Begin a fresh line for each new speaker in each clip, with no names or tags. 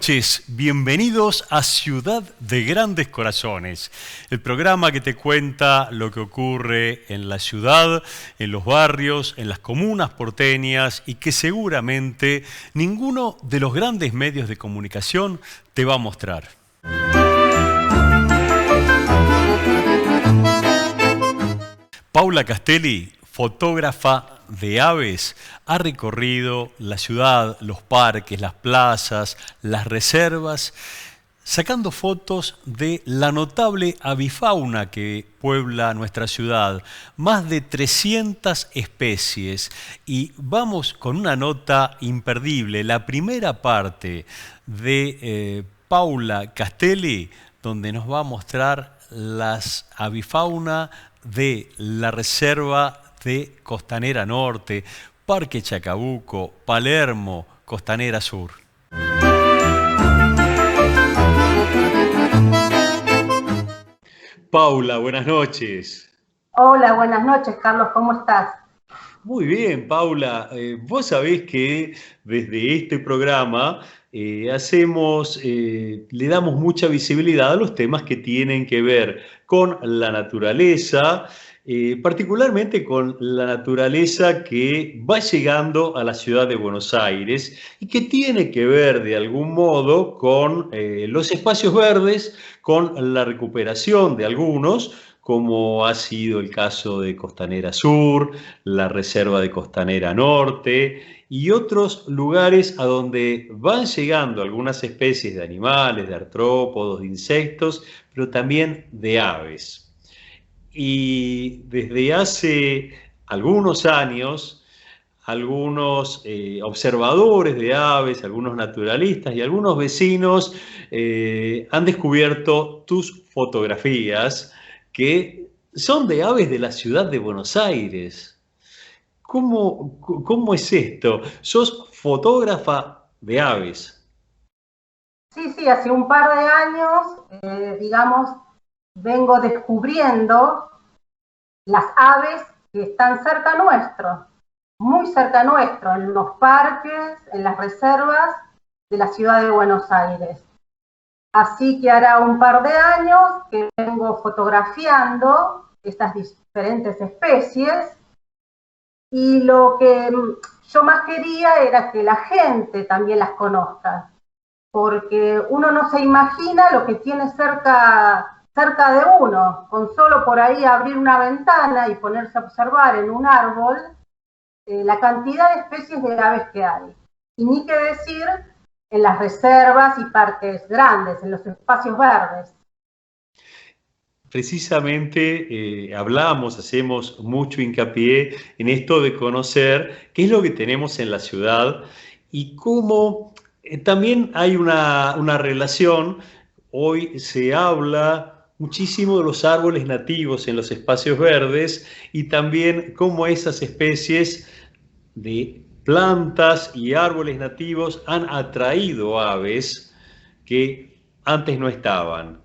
noches, bienvenidos a Ciudad de Grandes Corazones, el programa que te cuenta lo que ocurre en la ciudad, en los barrios, en las comunas porteñas y que seguramente ninguno de los grandes medios de comunicación te va a mostrar. Paula Castelli, fotógrafa de aves, ha recorrido la ciudad, los parques, las plazas, las reservas, sacando fotos de la notable avifauna que puebla nuestra ciudad, más de 300 especies. Y vamos con una nota imperdible, la primera parte de Paula Castelli, donde nos va a mostrar las avifauna de la reserva de Costanera Norte, Parque Chacabuco, Palermo, Costanera Sur. Paula, buenas noches.
Hola, buenas noches, Carlos, ¿cómo estás?
Muy bien, Paula. Vos sabés que desde este programa le damos mucha visibilidad a los temas que tienen que ver con la naturaleza, particularmente con la naturaleza que va llegando a la ciudad de Buenos Aires y que tiene que ver de algún modo con los espacios verdes, con la recuperación de algunos, como ha sido el caso de Costanera Sur, la Reserva de Costanera Norte y otros lugares a donde van llegando algunas especies de animales, de artrópodos, de insectos, pero también de aves. Y desde hace algunos años, algunos observadores de aves, algunos naturalistas y algunos vecinos han descubierto tus fotografías que son de aves de la ciudad de Buenos Aires. ¿Cómo es esto? ¿Sos fotógrafa de aves?
Sí, hace un par de años, digamos, vengo descubriendo las aves que están cerca nuestro, muy cerca nuestro, en los parques, en las reservas de la ciudad de Buenos Aires. Así que hará un par de años que vengo fotografiando estas diferentes especies y lo que yo más quería era que la gente también las conozca, porque uno no se imagina lo que tiene cerca de uno, con solo por ahí abrir una ventana y ponerse a observar en un árbol la cantidad de especies de aves que hay. Y ni qué decir en las reservas y parques grandes, en los espacios verdes.
Precisamente hacemos mucho hincapié en esto de conocer qué es lo que tenemos en la ciudad y cómo también hay una relación. Hoy se habla muchísimo de los árboles nativos en los espacios verdes y también cómo esas especies de plantas y árboles nativos han atraído aves que antes no estaban.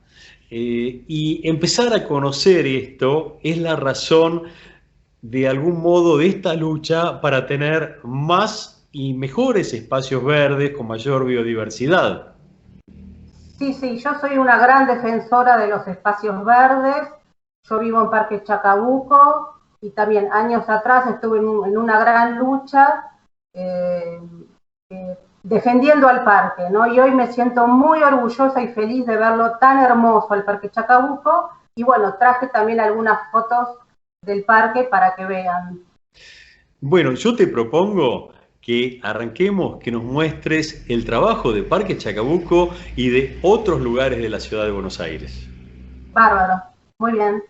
Y empezar a conocer esto es la razón, de algún modo, de esta lucha para tener más y mejores espacios verdes con mayor biodiversidad.
Sí, yo soy una gran defensora de los espacios verdes. Yo vivo en Parque Chacabuco y también años atrás estuve en una gran lucha eh, defendiendo al parque, ¿no? Y hoy me siento muy orgullosa y feliz de verlo tan hermoso el Parque Chacabuco. Y bueno, traje también algunas fotos del parque para que vean.
Bueno, yo te propongo que arranquemos, que nos muestres el trabajo de Parque Chacabuco y de otros lugares de la ciudad de Buenos Aires.
Bárbaro, muy bien.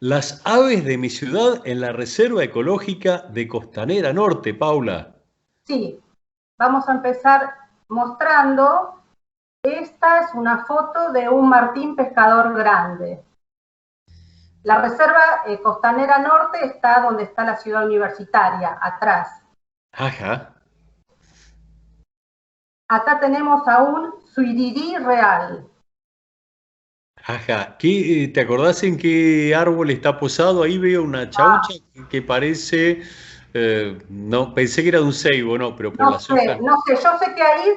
Las aves de mi ciudad en la Reserva Ecológica de Costanera Norte, Paula.
Sí, vamos a empezar mostrando. Esta es una foto de un martín pescador grande. La reserva costanera norte está donde está la ciudad universitaria, atrás.
Ajá.
Acá tenemos a un suirirí real.
Ajá. ¿Te acordás en qué árbol está posado? Ahí veo una chaucha que parece, no, pensé que era de un ceibo, no, pero por
No
las
sé,
hojas.
no sé, yo sé que ahí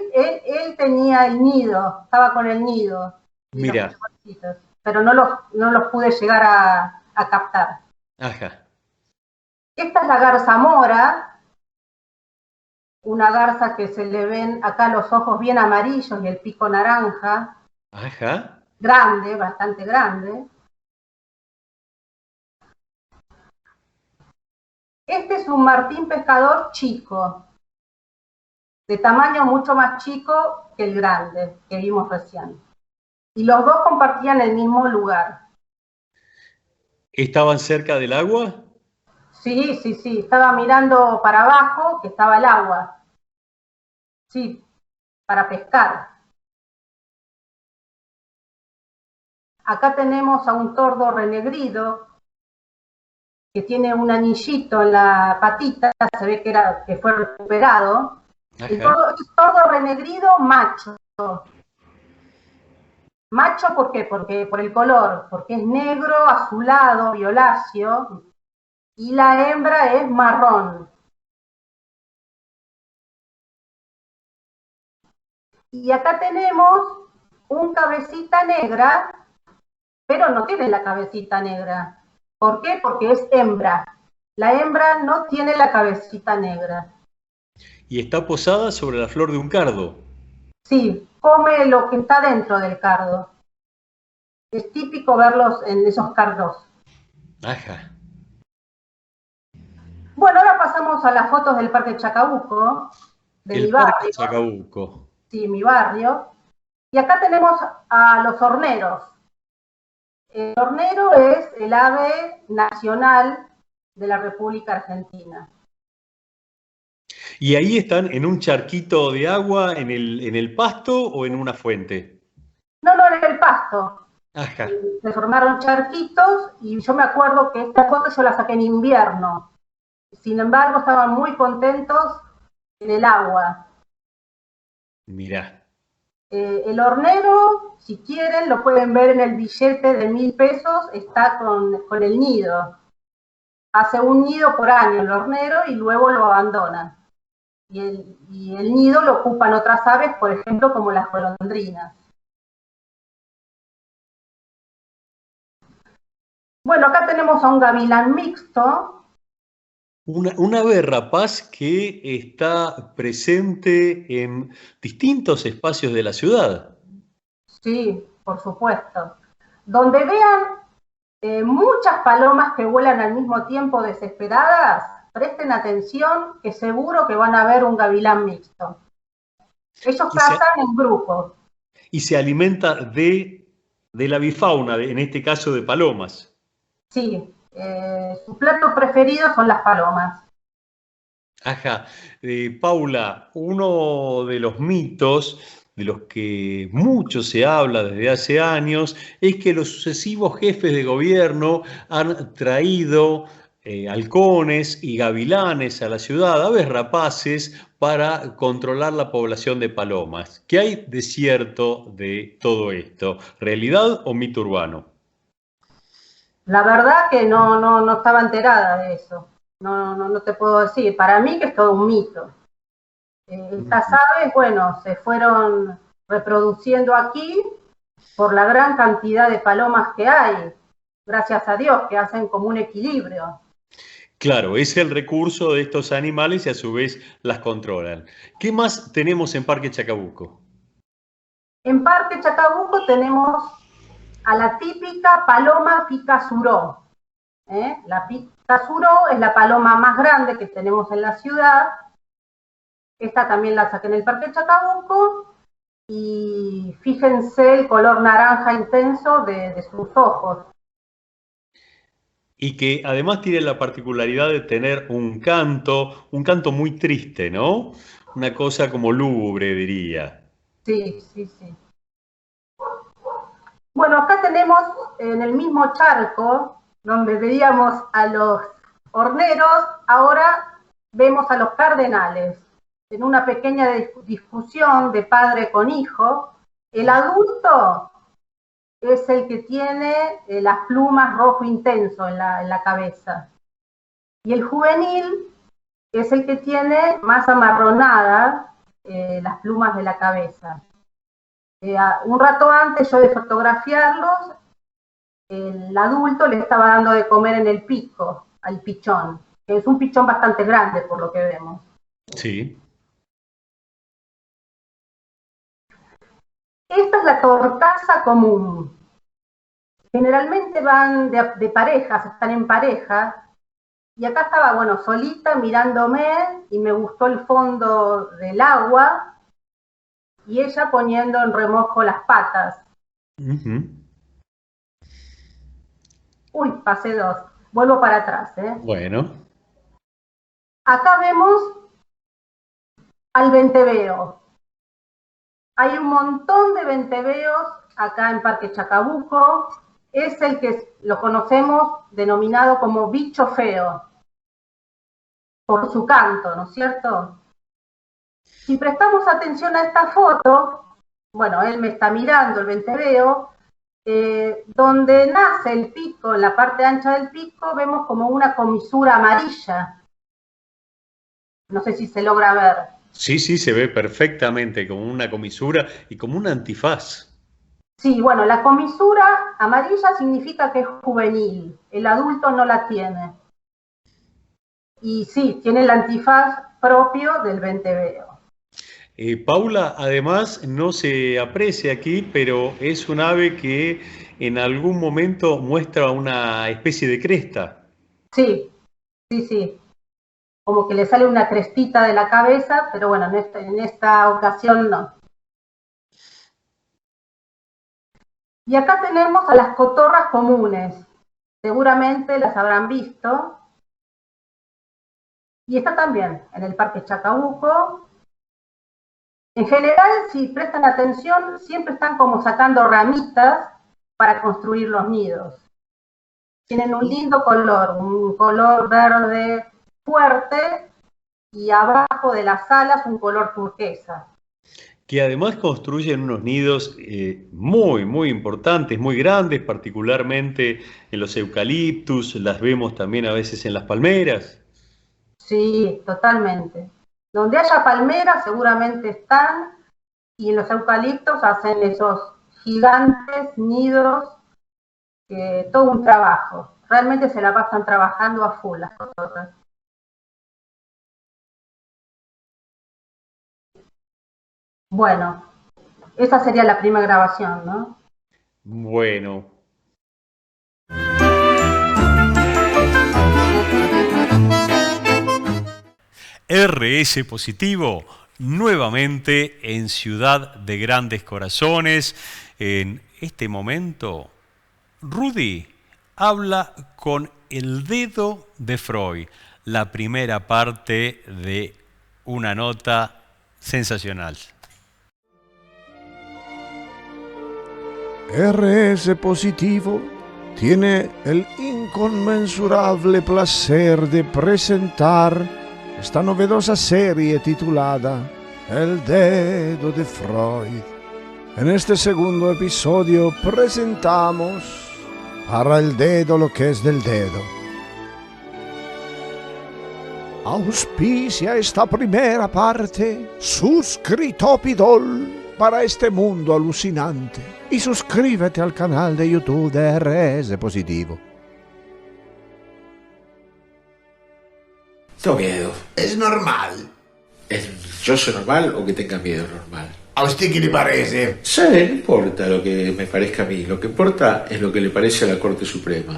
él tenía el nido, estaba con el nido y los
Mira,
pichoncitos, pero no los pude llegar a captar.
ajá,
Esta es la garza mora, una garza que se le ven acá los ojos bien amarillos y el pico naranja,
ajá.
grande, bastante grande. Este es un martín pescador chico, de tamaño mucho más chico que el grande que vimos recién. Y los dos compartían el mismo lugar.
¿Estaban cerca del agua?
Sí, sí, sí, estaba mirando para abajo, que estaba el agua. Sí, para pescar. Acá tenemos a un tordo renegrido que tiene un anillito en la patita, se ve que fue recuperado. El
Ajá.
tordo, es tordo renegrido macho. Macho, ¿por qué? Porque por el color, porque es negro, azulado, violáceo, y la hembra es marrón. Y acá tenemos un cabecita negra, pero no tiene la cabecita negra. ¿Por qué? Porque es hembra. La hembra no tiene la cabecita negra.
Y está posada sobre la flor de un cardo.
Sí, come lo que está dentro del cardo. Es típico verlos en esos cardos.
Ajá.
Bueno, ahora pasamos a las fotos del Parque Chacabuco, de mi
El Parque
barrio,
Chacabuco.
sí, mi barrio. Y acá tenemos a los horneros. El hornero es el ave nacional de la República Argentina.
¿Y ahí están en un charquito de agua, en el pasto o en una fuente?
No, no, en el pasto.
Ajá.
Se formaron charquitos y yo me acuerdo que esta foto yo la saqué en invierno. Sin embargo, estaban muy contentos en el agua.
Mirá.
El hornero, si quieren, lo pueden ver en el billete de 1.000 pesos, está con el nido. Hace un nido por año el hornero y luego lo abandona. Y el nido lo ocupan otras aves, por ejemplo, como las golondrinas. Bueno, acá tenemos a un gavilán mixto.
Un ave rapaz que está presente en distintos espacios de la ciudad.
Sí, por supuesto. Donde vean muchas palomas que vuelan al mismo tiempo desesperadas, presten atención que seguro que van a ver un gavilán mixto. Ellos
Y se,
cazan en grupo.
y se alimenta de la bifauna, en este caso de palomas.
Sí, su plato preferido son las palomas.
Ajá. Paula, uno de los mitos de los que mucho se habla desde hace años es que los sucesivos jefes de gobierno han traído halcones y gavilanes a la ciudad, aves rapaces, para controlar la población de palomas. ¿Qué hay de cierto de todo esto? ¿Realidad o mito urbano?
La verdad que no estaba enterada de eso. No te puedo decir. Para mí que es todo un mito. Estas aves, bueno, se fueron reproduciendo aquí por la gran cantidad de palomas que hay. Gracias a Dios, que hacen como un equilibrio.
Claro, es el recurso de estos animales y a su vez las controlan. ¿Qué más tenemos en Parque Chacabuco?
En Parque Chacabuco tenemos a la típica paloma picazuró. La picazuró es la paloma más grande que tenemos en la ciudad. Esta también la saqué en el Parque Chacabuco. Y fíjense el color naranja intenso de sus ojos.
Y que además tiene la particularidad de tener un canto muy triste, ¿no? Una cosa como lúgubre, diría.
Sí, sí, sí. Bueno, acá tenemos en el mismo charco, donde veíamos a los horneros, ahora vemos a los cardenales. En una pequeña discusión de padre con hijo, el adulto es el que tiene las plumas rojo intenso en la cabeza. Y el juvenil es el que tiene más amarronadas las plumas de la cabeza. Un rato antes yo de fotografiarlos, el adulto le estaba dando de comer en el pico, al pichón, que es un pichón bastante grande por lo que vemos.
Sí.
Esta es la tortaza común. Generalmente van de parejas, están en pareja. Y acá estaba, bueno, solita mirándome y me gustó el fondo del agua y ella poniendo en remojo las patas. Uy, pasé dos. Vuelvo para atrás, ¿eh?
Bueno.
Acá vemos al venteveo. Hay un montón de venteveos acá en Parque Chacabuco. Es el que lo conocemos denominado como bicho feo, por su canto, ¿no es cierto? Si prestamos atención a esta foto, bueno, él me está mirando, el venteveo, donde nace el pico, en la parte ancha del pico, vemos como una comisura amarilla. No sé si se logra ver.
Sí, sí, se ve perfectamente, como una comisura y como un antifaz.
Sí, bueno, la comisura amarilla significa que es juvenil, el adulto no la tiene. Y sí, tiene el antifaz propio del venteveo.
Paula, además, no se aprecia aquí, pero es un ave que en algún momento muestra una especie de cresta.
Sí, sí, sí. Como que le sale una crestita de la cabeza, pero bueno, en esta ocasión no. Y acá tenemos a las cotorras comunes. Seguramente las habrán visto. Y está también en el Parque Chacabuco. En general, si prestan atención, siempre están como sacando ramitas para construir los nidos. Tienen un lindo color, un color verde fuerte, y abajo de las alas un color turquesa.
Que además construyen unos nidos muy, muy importantes, muy grandes, particularmente en los eucaliptus, las vemos también a veces en las palmeras.
Sí, totalmente. Donde haya palmeras seguramente están, y en los eucaliptos hacen esos gigantes nidos, todo un trabajo. Realmente se la pasan trabajando a full las cotorras. Bueno, esa sería la primera grabación, ¿no?
Bueno. RS Positivo, nuevamente en Ciudad de Grandes Corazones. En este momento, Rudy habla con el dedo de Freud, la primera parte de una nota sensacional.
RS Positivo tiene el inconmensurable placer de presentar esta novedosa serie titulada El Dedo de Freud. En este segundo episodio presentamos para el dedo lo que es del dedo. Auspicia esta primera parte Suscritopidol para este mundo alucinante y suscríbete al canal de YouTube de RS Positivo.
Tengo miedo.
Es normal.
¿Yo soy normal o que tenga miedo normal?
¿A usted qué le parece?
Sí, no importa lo que me parezca a mí. Lo que importa es lo que le parece a la Corte Suprema.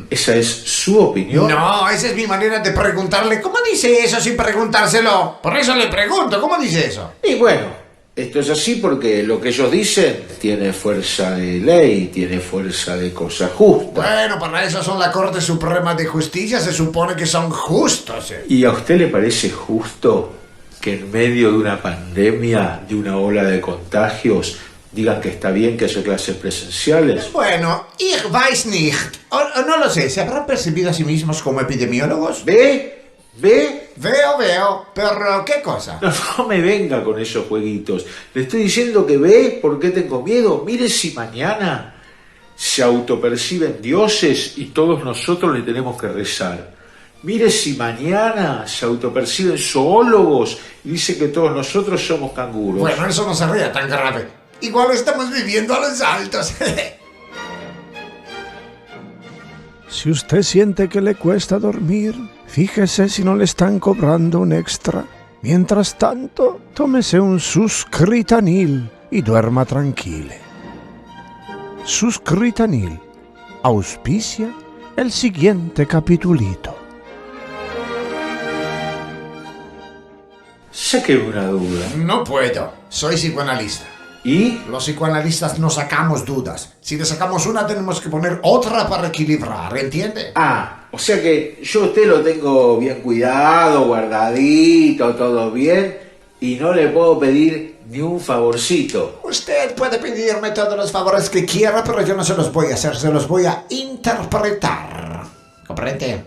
¿Esa es su opinión?
No, esa es mi manera de preguntarle. ¿Cómo dice eso sin preguntárselo? Por eso le pregunto, ¿cómo dice eso?
Y bueno, esto es así porque lo que ellos dicen tiene fuerza de ley, tiene fuerza de cosa justa.
Bueno, para eso son la Corte Suprema de Justicia, se supone que son justos.
¿Y a usted le parece justo que en medio de una pandemia, de una ola de contagios, digan que está bien que haya clases presenciales?
Bueno, ich weiß nicht. O no lo sé, ¿se habrán percibido a sí mismos como epidemiólogos?
¿Ve? ¿Ve?
Veo, pero ¿qué cosa?
No, no me venga con esos jueguitos. Le estoy diciendo que ve por qué tengo miedo. Mire si mañana se autoperciben dioses y todos nosotros le tenemos que rezar. Mire si mañana se autoperciben zoólogos y dicen que todos nosotros somos canguros.
Bueno, eso no sería tan grave. Igual estamos viviendo a los altos.
Si usted siente que le cuesta dormir, fíjese si no le están cobrando un extra. Mientras tanto, tómese un Suscritanil y duerma tranquilo. Suscritanil auspicia el siguiente capitulito.
Sáqueme una duda.
No puedo. Soy psicoanalista.
¿Y?
Los psicoanalistas no sacamos dudas. Si le sacamos una, tenemos que poner otra para equilibrar, ¿entiende?
Ah, o sea que yo a usted lo tengo bien cuidado, guardadito, todo bien, y no le puedo pedir ni un favorcito.
Usted puede pedirme todos los favores que quiera, pero yo no se los voy a hacer, se los voy a interpretar. ¿Comprende?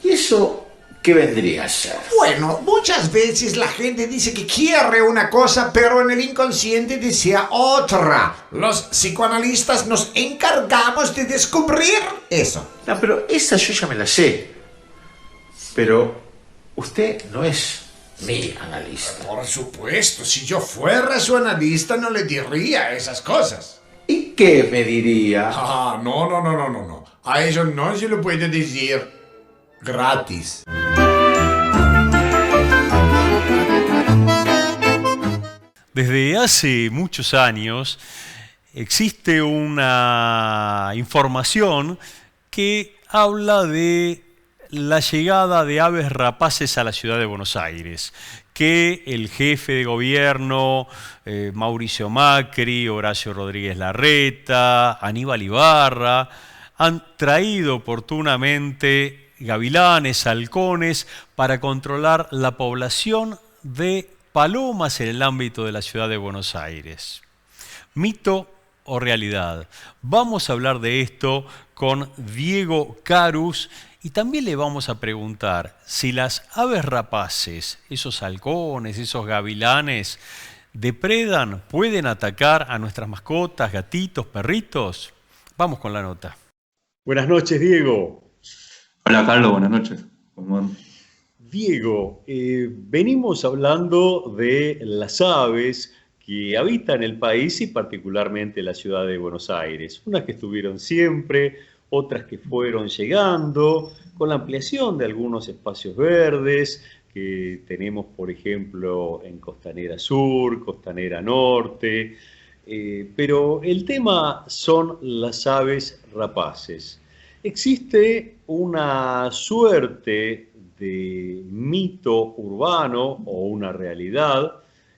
¿Y eso qué vendría a ser?
Bueno, muchas veces la gente dice que quiere una cosa, pero en el inconsciente desea otra. Los psicoanalistas nos encargamos de descubrir eso.
No, pero esa yo ya me la sé. Pero usted no es mi analista.
Por supuesto, si yo fuera su analista no le diría esas cosas.
¿Y qué me diría?
Ah, no. A eso no se lo puede decir gratis.
Desde hace muchos años existe una información que habla de la llegada de aves rapaces a la ciudad de Buenos Aires, que el jefe de gobierno, Mauricio Macri, Horacio Rodríguez Larreta, Aníbal Ibarra, han traído oportunamente gavilanes, halcones, para controlar la población de palomas en el ámbito de la ciudad de Buenos Aires. ¿Mito o realidad? Vamos a hablar de esto con Diego Carus y también le vamos a preguntar si las aves rapaces, esos halcones, esos gavilanes, depredan, pueden atacar a nuestras mascotas, gatitos, perritos. Vamos con la nota. Buenas noches, Diego.
Hola Carlos, buenas noches. ¿Cómo andan?
Diego, venimos hablando de las aves que habitan el país y particularmente la ciudad de Buenos Aires. Unas que estuvieron siempre, otras que fueron llegando, con la ampliación de algunos espacios verdes que tenemos, por ejemplo, en Costanera Sur, Costanera Norte. Pero el tema son las aves rapaces. Existe una suerte de mito urbano o una realidad,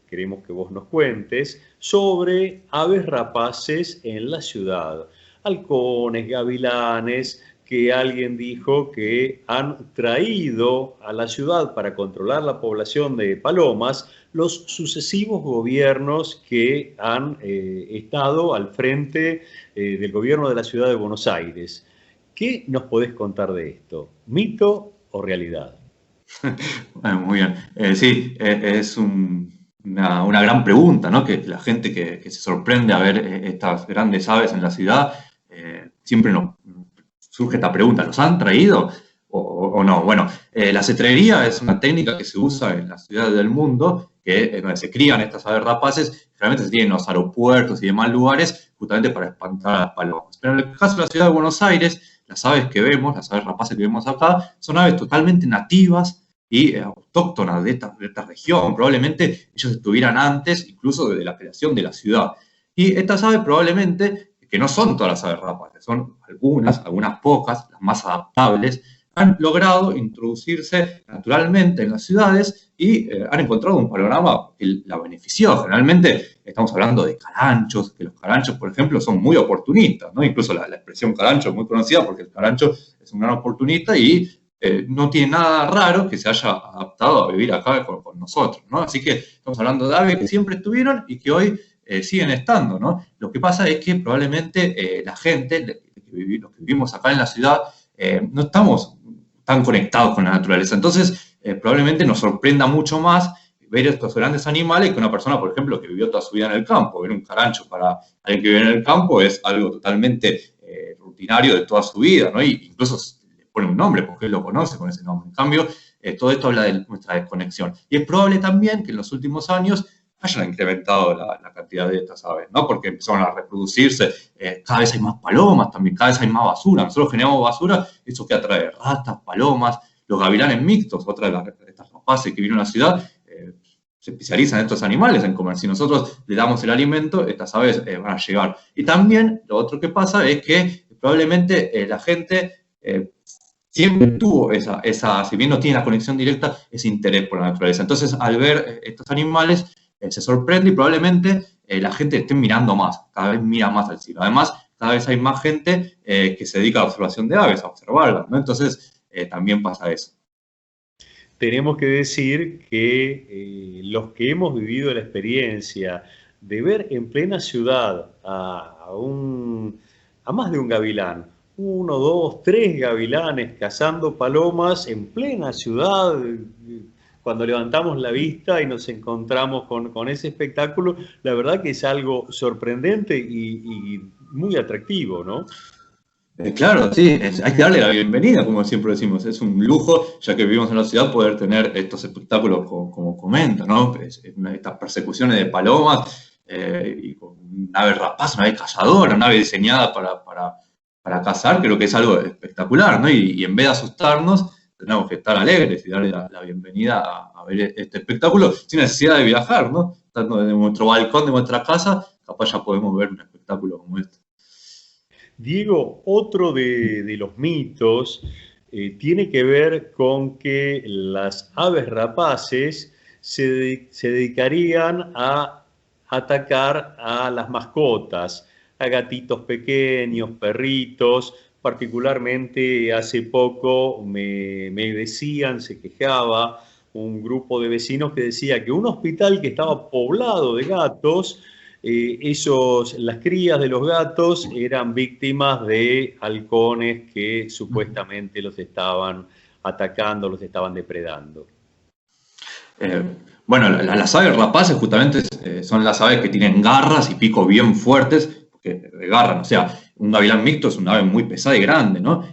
queremos que vos nos cuentes, sobre aves rapaces en la ciudad. Halcones, gavilanes, que alguien dijo que han traído a la ciudad para controlar la población de palomas los sucesivos gobiernos que han estado al frente del gobierno de la ciudad de Buenos Aires. ¿Qué nos podés contar de esto? ¿Mito o realidad?
Bueno, muy bien. Sí, es una gran pregunta, ¿no? Que la gente que se sorprende a ver estas grandes aves en la ciudad, siempre nos surge esta pregunta, ¿los han traído o no? Bueno, la cetrería es una técnica que se usa en las ciudades del mundo, donde se crían estas aves rapaces, generalmente se tienen en los aeropuertos y demás lugares, justamente para espantar a las palomas. Pero en el caso de la ciudad de Buenos Aires, las aves que vemos, las aves rapaces que vemos acá, son aves totalmente nativas y autóctonas de esta región. Probablemente ellos estuvieran antes, incluso desde la creación de la ciudad. Y estas aves probablemente, que no son todas las aves rapaces, son algunas pocas, las más adaptables, han logrado introducirse naturalmente en las ciudades y han encontrado un panorama que la benefició. Generalmente estamos hablando de caranchos, que los caranchos, por ejemplo, son muy oportunistas, ¿no? Incluso la expresión carancho es muy conocida porque el carancho es un gran oportunista y no tiene nada raro que se haya adaptado a vivir acá con nosotros, ¿no? Así que estamos hablando de aves que siempre estuvieron y que hoy siguen estando, ¿no? Lo que pasa es que probablemente la gente, los que vivimos acá en la ciudad, no estamos tan conectados con la naturaleza. Entonces, probablemente nos sorprenda mucho más ver estos grandes animales que una persona, por ejemplo, que vivió toda su vida en el campo. Ver un carancho para alguien que vive en el campo es algo totalmente rutinario de toda su vida, ¿no? Y incluso le pone un nombre porque él lo conoce con ese nombre. En cambio, todo esto habla de nuestra desconexión. Y es probable también que en los últimos años hayan incrementado la cantidad de estas aves, ¿no? Porque empezaron a reproducirse, cada vez hay más palomas también, cada vez hay más basura. Nosotros generamos basura, eso que atrae ratas, palomas, los gavilanes mixtos, otra de estas rapaces que viven en la ciudad, se especializan en estos animales, en comer. Si nosotros le damos el alimento, estas aves van a llegar. Y también lo otro que pasa es que probablemente la gente siempre tuvo si bien no tiene la conexión directa, ese interés por la naturaleza. Entonces, al ver estos animales, se sorprende y probablemente la gente esté mirando más, cada vez mira más al cielo. Además, cada vez hay más gente que se dedica a la observación de aves, a observarlas, ¿no? Entonces, también pasa eso.
Tenemos que decir que los que hemos vivido la experiencia de ver en plena ciudad a más de un gavilán, 1, 2, 3 gavilanes cazando palomas en plena ciudad, cuando levantamos la vista y nos encontramos con ese espectáculo, la verdad que es algo sorprendente y muy atractivo, ¿no?
Claro, sí, hay que darle la bienvenida, como siempre decimos. Es un lujo, ya que vivimos en la ciudad, poder tener estos espectáculos como comenta, ¿no? Estas persecuciones de palomas, y con una ave rapaz, una ave cazadora, una ave diseñada para cazar, creo que es algo espectacular, ¿no? Y en vez de asustarnos, tenemos que estar alegres y darle la bienvenida a ver este espectáculo sin necesidad de viajar, ¿no? Estando desde nuestro balcón de nuestra casa, capaz ya podemos ver un espectáculo como este.
Diego, otro de los mitos tiene que ver con que las aves rapaces se dedicarían a atacar a las mascotas, a gatitos pequeños, perritos. Particularmente hace poco me decían, se quejaba un grupo de vecinos que decía que un hospital que estaba poblado de gatos, las crías de los gatos eran víctimas de halcones que supuestamente los estaban atacando, los estaban depredando.
Bueno, las aves rapaces justamente son las aves que tienen garras y picos bien fuertes, porque regarran. O sea, un gavilán mixto es una ave muy pesada y grande, ¿no?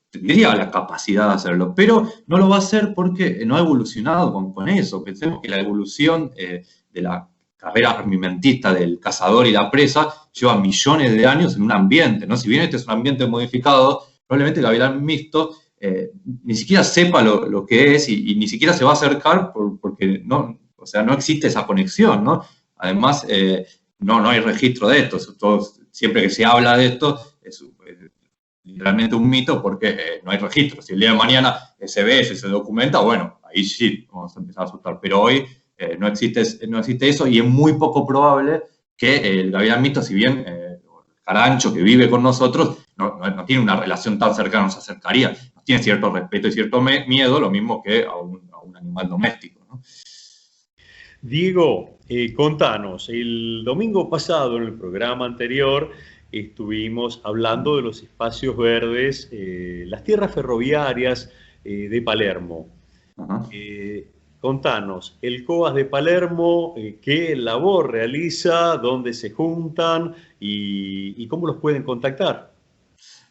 Tendría la capacidad de hacerlo, pero no lo va a hacer porque no ha evolucionado con eso. Pensemos que la evolución de la carrera armamentista del cazador y la presa lleva millones de años en un ambiente, ¿no? Si bien este es un ambiente modificado, probablemente el gavilán mixto ni siquiera sepa lo que es y ni siquiera se va a acercar porque no, o sea, no existe esa conexión, ¿no? Además, no hay registro de esto. Siempre que se habla de esto, es literalmente un mito porque no hay registro. Si el día de mañana se ve eso y se documenta, bueno, ahí sí vamos a empezar a asustar. Pero hoy no existe eso y es muy poco probable que el gavilán mixto, si bien el carancho que vive con nosotros, no tiene una relación tan cercana, nos acercaría, nos tiene cierto respeto y cierto miedo, lo mismo que a un animal doméstico, ¿no?
Diego, contanos, el domingo pasado en el programa anterior estuvimos hablando de los espacios verdes, las tierras ferroviarias de Palermo. Contanos, el COAS de Palermo, qué labor realiza, dónde se juntan y cómo los pueden contactar.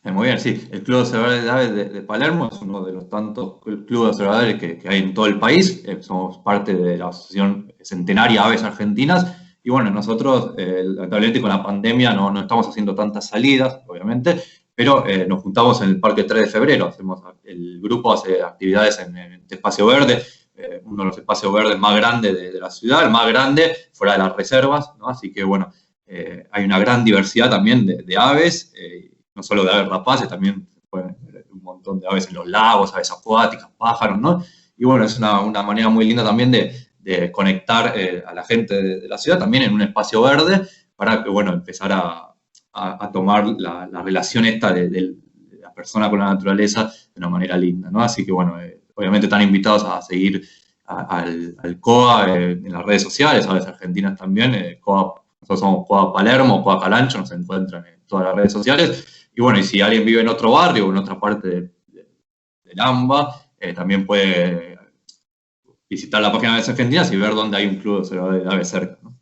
Muy bien, sí. El Club de Observadores de Aves de Palermo es uno de los tantos clubes de observadores que hay en todo el país. Somos parte de la Asociación Centenaria Aves Argentinas. Y bueno, nosotros, lamentablemente con la pandemia no estamos haciendo tantas salidas, obviamente, pero nos juntamos en el Parque 3 de Febrero. El grupo hace actividades en este espacio verde, uno de los espacios verdes más grandes de la ciudad, el más grande fuera de las reservas, ¿no? Así que bueno, hay una gran diversidad también de aves, no solo de aves rapaces, también pueden ver un montón de aves en los lagos, aves acuáticas, pájaros, ¿no? Y bueno, es una manera muy linda también de conectar a la gente de la ciudad también en un espacio verde para que, bueno, empezar a tomar la relación esta de la persona con la naturaleza de una manera linda, ¿no? Así que, bueno, obviamente están invitados a seguir al COA en las redes sociales, Aves Argentinas también, nosotros somos COA Palermo, COA Calancho, nos encuentran en todas las redes sociales. Y bueno, y si alguien vive en otro barrio o en otra parte del AMBA, también puede visitar la página de Aves Argentinas y ver dónde hay un club de observadores de aves cerca, ¿no?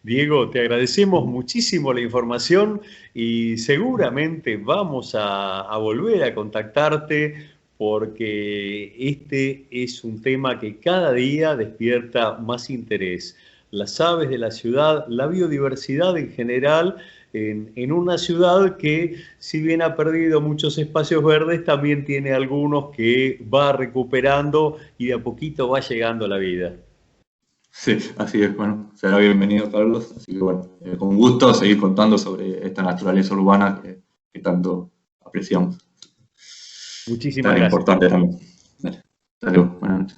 Diego, te agradecemos muchísimo la información y seguramente vamos a volver a contactarte porque este es un tema que cada día despierta más interés. Las aves de la ciudad, la biodiversidad en general, en una ciudad que, si bien ha perdido muchos espacios verdes, también tiene algunos que va recuperando y de a poquito va llegando a la vida.
Sí, así es. Bueno, será bienvenido, Carlos. Así que bueno, con gusto seguir contando sobre esta naturaleza urbana que tanto apreciamos.
Muchísimas
Tan
gracias.
importante también. Dale, hasta luego. Buenas noches.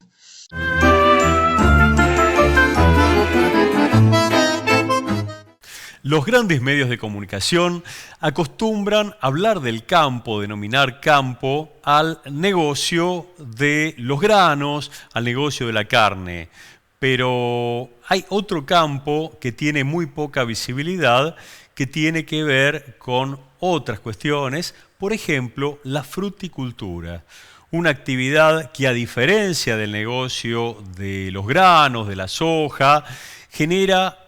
Los grandes medios de comunicación acostumbran hablar del campo, denominar campo al negocio de los granos, al negocio de la carne. Pero hay otro campo que tiene muy poca visibilidad, que tiene que ver con otras cuestiones, por ejemplo, la fruticultura. Una actividad que, a diferencia del negocio de los granos, de la soja, genera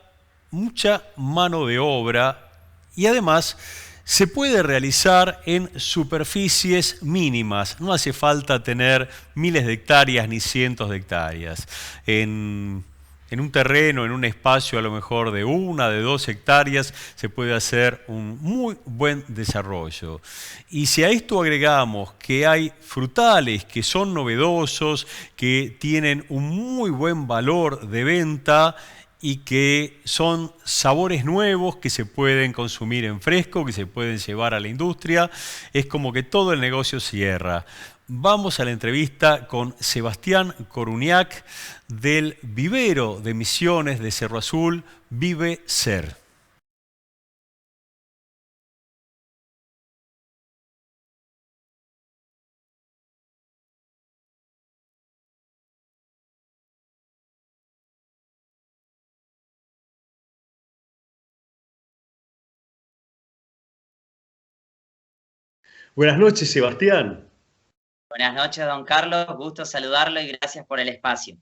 mucha mano de obra y además se puede realizar en superficies mínimas. No hace falta tener miles de hectáreas ni cientos de hectáreas. En un terreno, en un espacio a lo mejor de 1, de 2 hectáreas, se puede hacer un muy buen desarrollo. Y si a esto agregamos que hay frutales que son novedosos, que tienen un muy buen valor de venta, y que son sabores nuevos que se pueden consumir en fresco, que se pueden llevar a la industria, es como que todo el negocio cierra. Vamos a la entrevista con Sebastián Coruniac del vivero de Misiones de Cerro Azul, Vive Ser. Buenas noches, Sebastián.
Buenas noches, don Carlos. Gusto saludarlo y gracias por el espacio.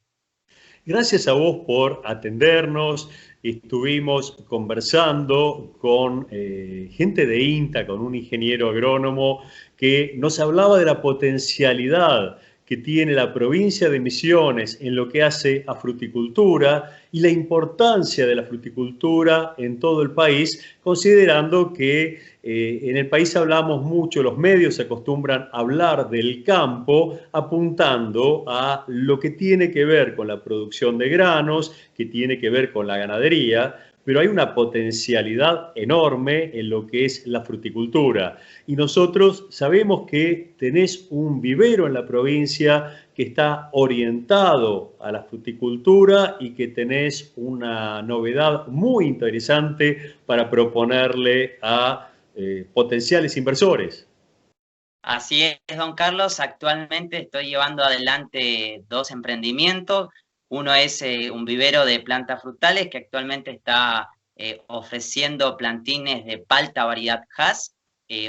Gracias a vos por atendernos. Estuvimos conversando con gente de INTA, con un ingeniero agrónomo que nos hablaba de la potencialidad que tiene la provincia de Misiones en lo que hace a fruticultura y la importancia de la fruticultura en todo el país, considerando que en el país hablamos mucho, los medios se acostumbran a hablar del campo, apuntando a lo que tiene que ver con la producción de granos, que tiene que ver con la ganadería, pero hay una potencialidad enorme en lo que es la fruticultura. Y nosotros sabemos que tenés un vivero en la provincia que está orientado a la fruticultura y que tenés una novedad muy interesante para proponerle a potenciales inversores.
Así es, don Carlos. Actualmente estoy llevando adelante 2 emprendimientos. Uno es un vivero de plantas frutales que actualmente está ofreciendo plantines de palta variedad Hass,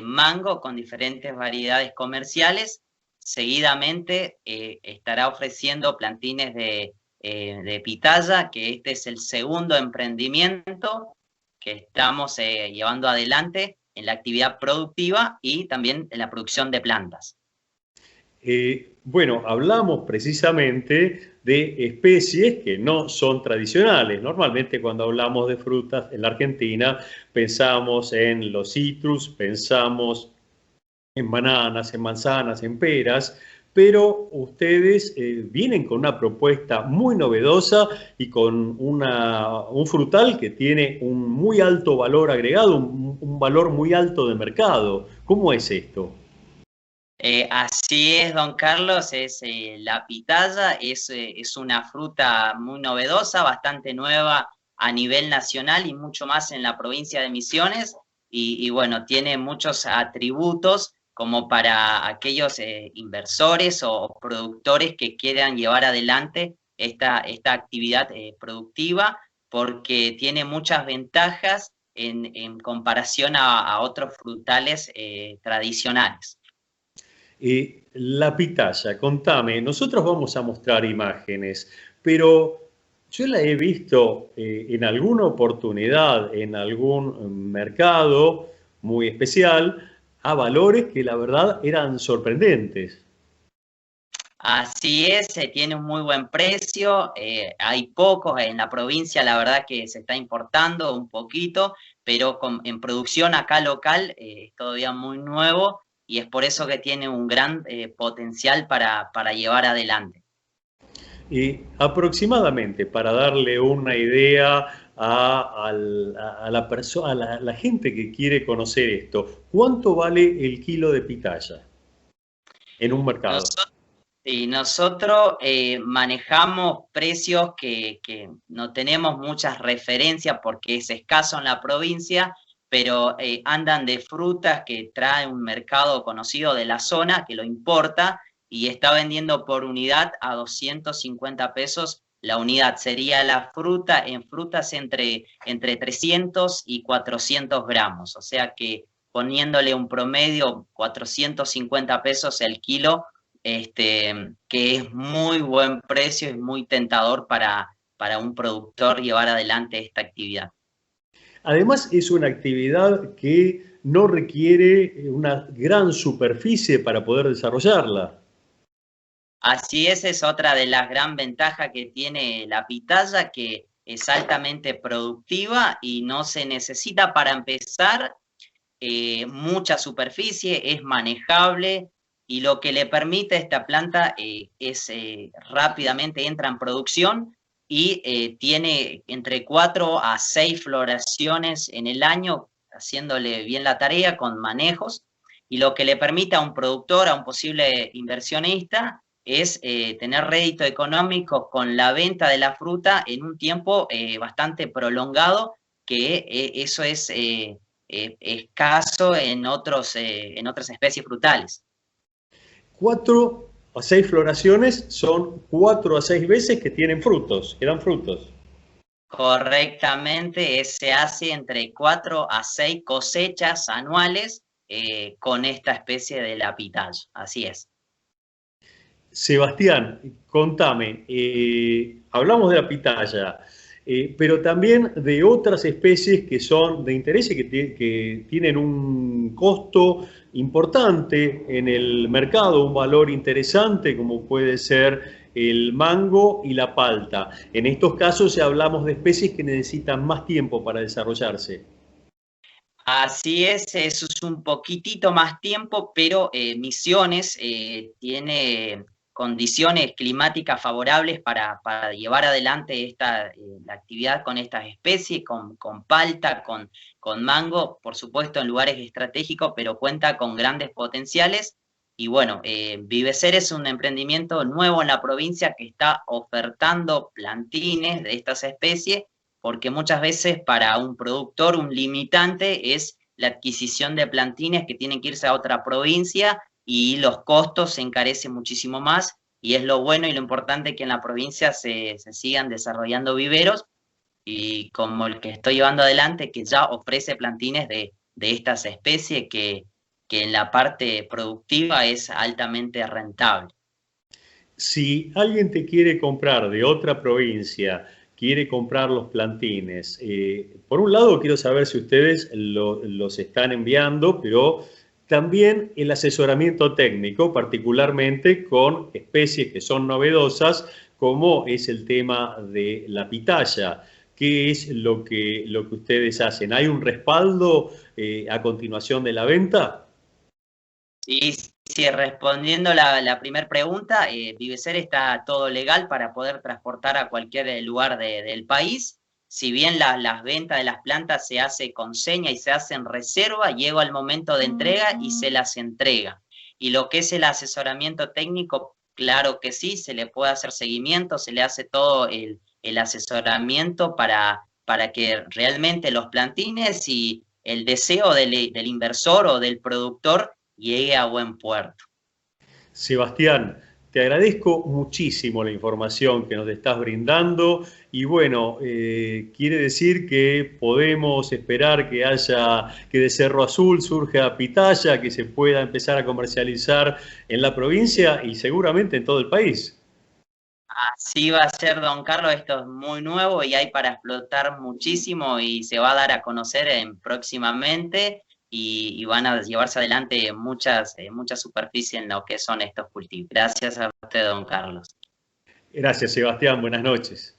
mango con diferentes variedades comerciales. Seguidamente estará ofreciendo plantines de pitaya, que este es el segundo emprendimiento que estamos llevando adelante en la actividad productiva y también en la producción de plantas.
Bueno, hablamos precisamente de especies que no son tradicionales. Normalmente cuando hablamos de frutas en la Argentina pensamos en los citrus, pensamos en bananas, en manzanas, en peras, pero ustedes vienen con una propuesta muy novedosa y con un frutal que tiene un muy alto valor agregado, un valor muy alto de mercado. ¿Cómo es esto?
Así es, don Carlos, es la pitaya, es una fruta muy novedosa, bastante nueva a nivel nacional y mucho más en la provincia de Misiones, y bueno, tiene muchos atributos como para aquellos inversores o productores que quieran llevar adelante esta actividad productiva, porque tiene muchas ventajas en comparación a otros frutales tradicionales.
La pitaya, contame, nosotros vamos a mostrar imágenes, pero yo la he visto en alguna oportunidad, en algún mercado muy especial, a valores que la verdad eran sorprendentes.
Así es, tiene un muy buen precio, hay pocos en la provincia, la verdad que se está importando un poquito, pero en producción acá local es todavía muy nuevo y es por eso que tiene un gran potencial para llevar adelante.
Y aproximadamente, para darle una idea a la gente que quiere conocer esto, ¿cuánto vale el kilo de pitaya en un mercado?
Nosotros manejamos precios que no tenemos muchas referencias porque es escaso en la provincia, pero andan de frutas que trae un mercado conocido de la zona que lo importa y está vendiendo por unidad a 250 pesos la unidad. Sería la fruta en frutas entre 300 y 400 gramos, o sea que poniéndole un promedio 450 pesos el kilo, que es muy buen precio, es muy tentador para un productor llevar adelante esta actividad.
Además, es una actividad que no requiere una gran superficie para poder desarrollarla.
Así es otra de las gran ventajas que tiene la pitaya, que es altamente productiva y no se necesita para empezar mucha superficie, es manejable y lo que le permite a esta planta es rápidamente entra en producción y tiene entre 4 a 6 floraciones en el año, haciéndole bien la tarea con manejos, y lo que le permite a un productor, a un posible inversionista, es tener rédito económico con la venta de la fruta en un tiempo bastante prolongado, que eso es escaso en otras especies frutales.
4 a 6 floraciones son 4 a 6 veces que tienen frutos, que dan frutos.
Correctamente, se hace entre 4 a 6 cosechas anuales con esta especie de la pitaya, así es.
Sebastián, contame, hablamos de la pitaya, pero también de otras especies que son de interés y que tienen un costo importante en el mercado, un valor interesante como puede ser el mango y la palta. En estos casos ya hablamos de especies que necesitan más tiempo para desarrollarse.
Así es, eso es un poquitito más tiempo, pero Misiones tiene condiciones climáticas favorables para llevar adelante la actividad con estas especies, con palta, con mango, por supuesto en lugares estratégicos, pero cuenta con grandes potenciales. Y bueno, Vivecer es un emprendimiento nuevo en la provincia que está ofertando plantines de estas especies, porque muchas veces para un productor un limitante es la adquisición de plantines que tienen que irse a otra provincia y los costos se encarecen muchísimo más, y es lo bueno y lo importante que en la provincia se sigan desarrollando viveros, y como el que estoy llevando adelante, que ya ofrece plantines de estas especies que en la parte productiva es altamente rentable.
Si alguien te quiere comprar de otra provincia, quiere comprar los plantines, por un lado quiero saber si ustedes los están enviando, pero también el asesoramiento técnico, particularmente con especies que son novedosas, como es el tema de la pitaya. ¿Qué es lo que ustedes hacen? ¿Hay un respaldo a continuación de la venta?
Sí, respondiendo la primera pregunta, Vivecer está todo legal para poder transportar a cualquier lugar del país. Si bien las ventas de las plantas se hace con seña y se hace en reserva, llega el momento de entrega y se las entrega. Y lo que es el asesoramiento técnico, claro que sí, se le puede hacer seguimiento, se le hace todo el asesoramiento para que realmente los plantines y el deseo del inversor o del productor llegue a buen puerto.
Sebastián, Te agradezco muchísimo la información que nos estás brindando y bueno, quiere decir que podemos esperar que de Cerro Azul surja pitaya, que se pueda empezar a comercializar en la provincia y seguramente en todo el país.
Así va a ser, don Carlos, esto es muy nuevo y hay para explotar muchísimo y se va a dar a conocer próximamente y van a llevarse adelante mucha superficie en lo que son estos cultivos. Gracias a usted, don Carlos.
Gracias, Sebastián. Buenas noches.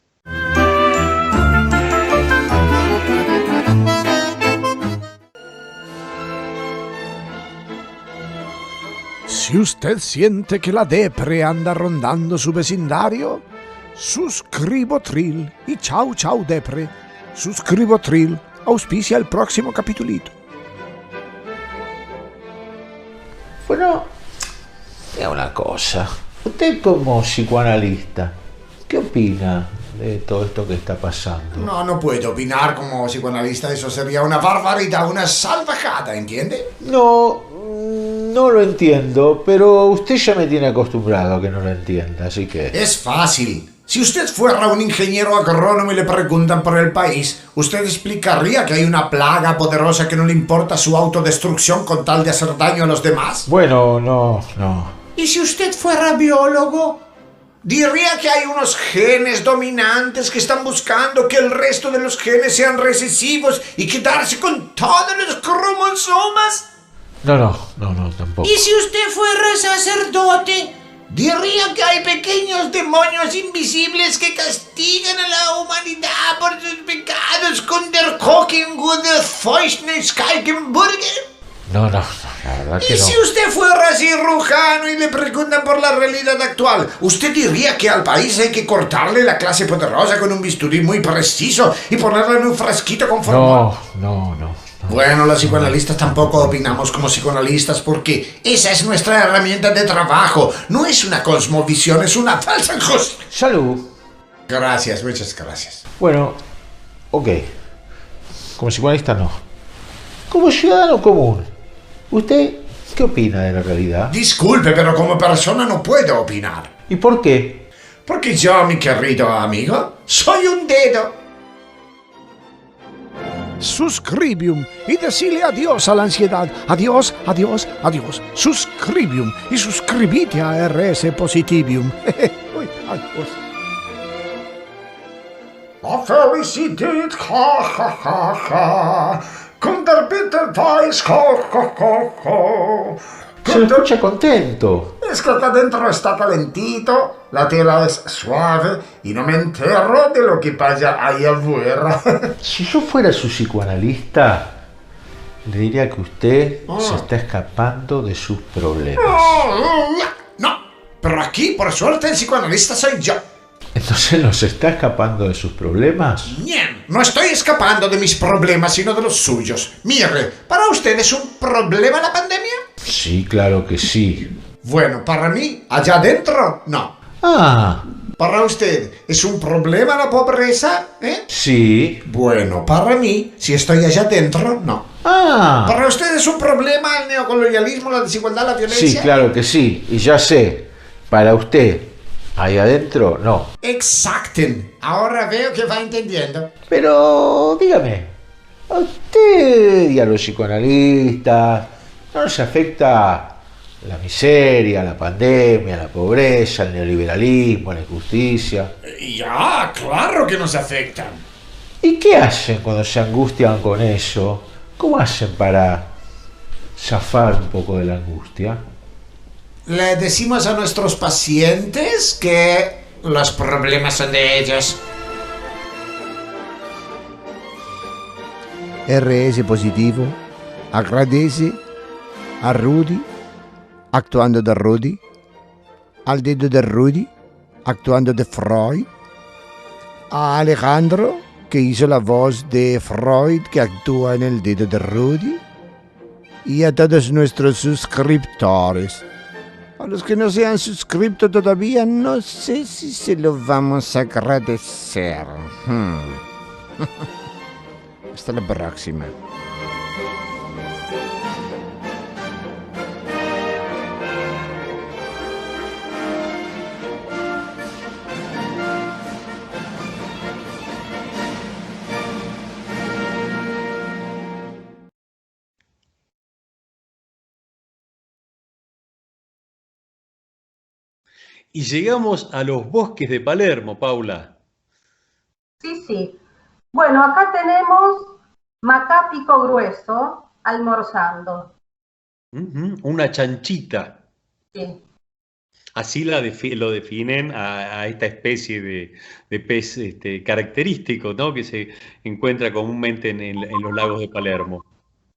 Si usted siente que la depre anda rondando su vecindario, Suscribotril y chau chau depre. Suscribotril auspicia el próximo capitulito.
Bueno, diga una cosa. Usted como psicoanalista, ¿qué opina de todo esto que está pasando?
No puedo opinar como psicoanalista, eso sería una barbaridad, una salvajada, ¿entiende?
No lo entiendo, pero usted ya me tiene acostumbrado a que no lo entienda, así que...
Es fácil. Si usted fuera un ingeniero agrónomo y le preguntan por el país, ¿usted explicaría que hay una plaga poderosa que no le importa su autodestrucción con tal de hacer daño a los demás?
Bueno, no.
¿Y si usted fuera biólogo? ¿Diría que hay unos genes dominantes que están buscando que el resto de los genes sean recesivos y quedarse con todos los cromosomas?
No, tampoco.
¿Y si usted fuera sacerdote? ¿Diría que hay pequeños demonios invisibles que castigan a la humanidad por sus pecados con der Kochen der Feuchtness-Kalkenburger?
No, la verdad que
¿Y
no.
si usted fuera cirujano y le preguntan por la realidad actual? ¿Usted diría que al país hay que cortarle la clase poderosa con un bisturí muy preciso y ponerla en un frasquito con formol?
No.
Bueno, los psicoanalistas tampoco opinamos como psicoanalistas porque esa es nuestra herramienta de trabajo. No es una cosmovisión, es una falsa cosa.
Salud.
Gracias, muchas gracias.
Bueno, ok. Como psicoanalista no. Como ciudadano común, ¿usted qué opina de la realidad?
Disculpe, pero como persona no puedo opinar.
¿Y por qué?
Porque yo, mi querido amigo, soy un dedo.
Suscribium y decile adiós a la ansiedad. Adiós. Suscribium y suscribite a RS Positivium. Uy, adiós.
La Felicität, ja. Con der Bitterweis, ja.
Se lo escucha contento.
Es que acá adentro está calentito, la tela es suave y no me entero de lo que pasa ahí afuera.
Si yo fuera su psicoanalista, le diría que usted se está escapando de sus problemas.
No, pero aquí, por suerte, el psicoanalista soy yo.
Entonces, ¿no se está escapando de sus problemas?
Bien, no estoy escapando de mis problemas, sino de los suyos. Mire, ¿para usted es un problema la pandemia?
Sí, claro que sí.
Bueno, para mí, allá adentro, no.
Ah,
¿Para usted es un problema la pobreza?
sí.
Bueno, para mí, si estoy allá adentro, no.
Ah,
¿Para usted es un problema el neocolonialismo, la desigualdad, la violencia?
sí, claro que sí. Y ya sé, para usted, ahí adentro, no.
Exacten. Ahora veo que va entendiendo.
Pero, dígame, a usted y a los psicoanalistas, ¿no nos afecta la miseria, la pandemia, la pobreza, el neoliberalismo, la injusticia?
Ya, claro que nos afectan.
¿Y qué hacen cuando se angustian con eso? ¿Cómo hacen para zafar un poco de la angustia?
Le decimos a nuestros pacientes que los problemas son de ellos.
RS Positivo agradece a Rudy, actuando de Rudy, al dedo de Rudy, actuando de Freud, a Alejandro, que hizo la voz de Freud, que actúa en el dedo de Rudy, y a todos nuestros suscriptores. A los que no se han suscrito todavía, no sé si se lo vamos a agradecer. Hasta la próxima.
Y llegamos a los bosques de Palermo, Paula.
Sí, sí. Bueno, acá tenemos Macápico grueso almorzando.
Una chanchita.
Sí.
Así lo definen a esta especie de pez característico, ¿no? Que se encuentra comúnmente en los lagos de Palermo.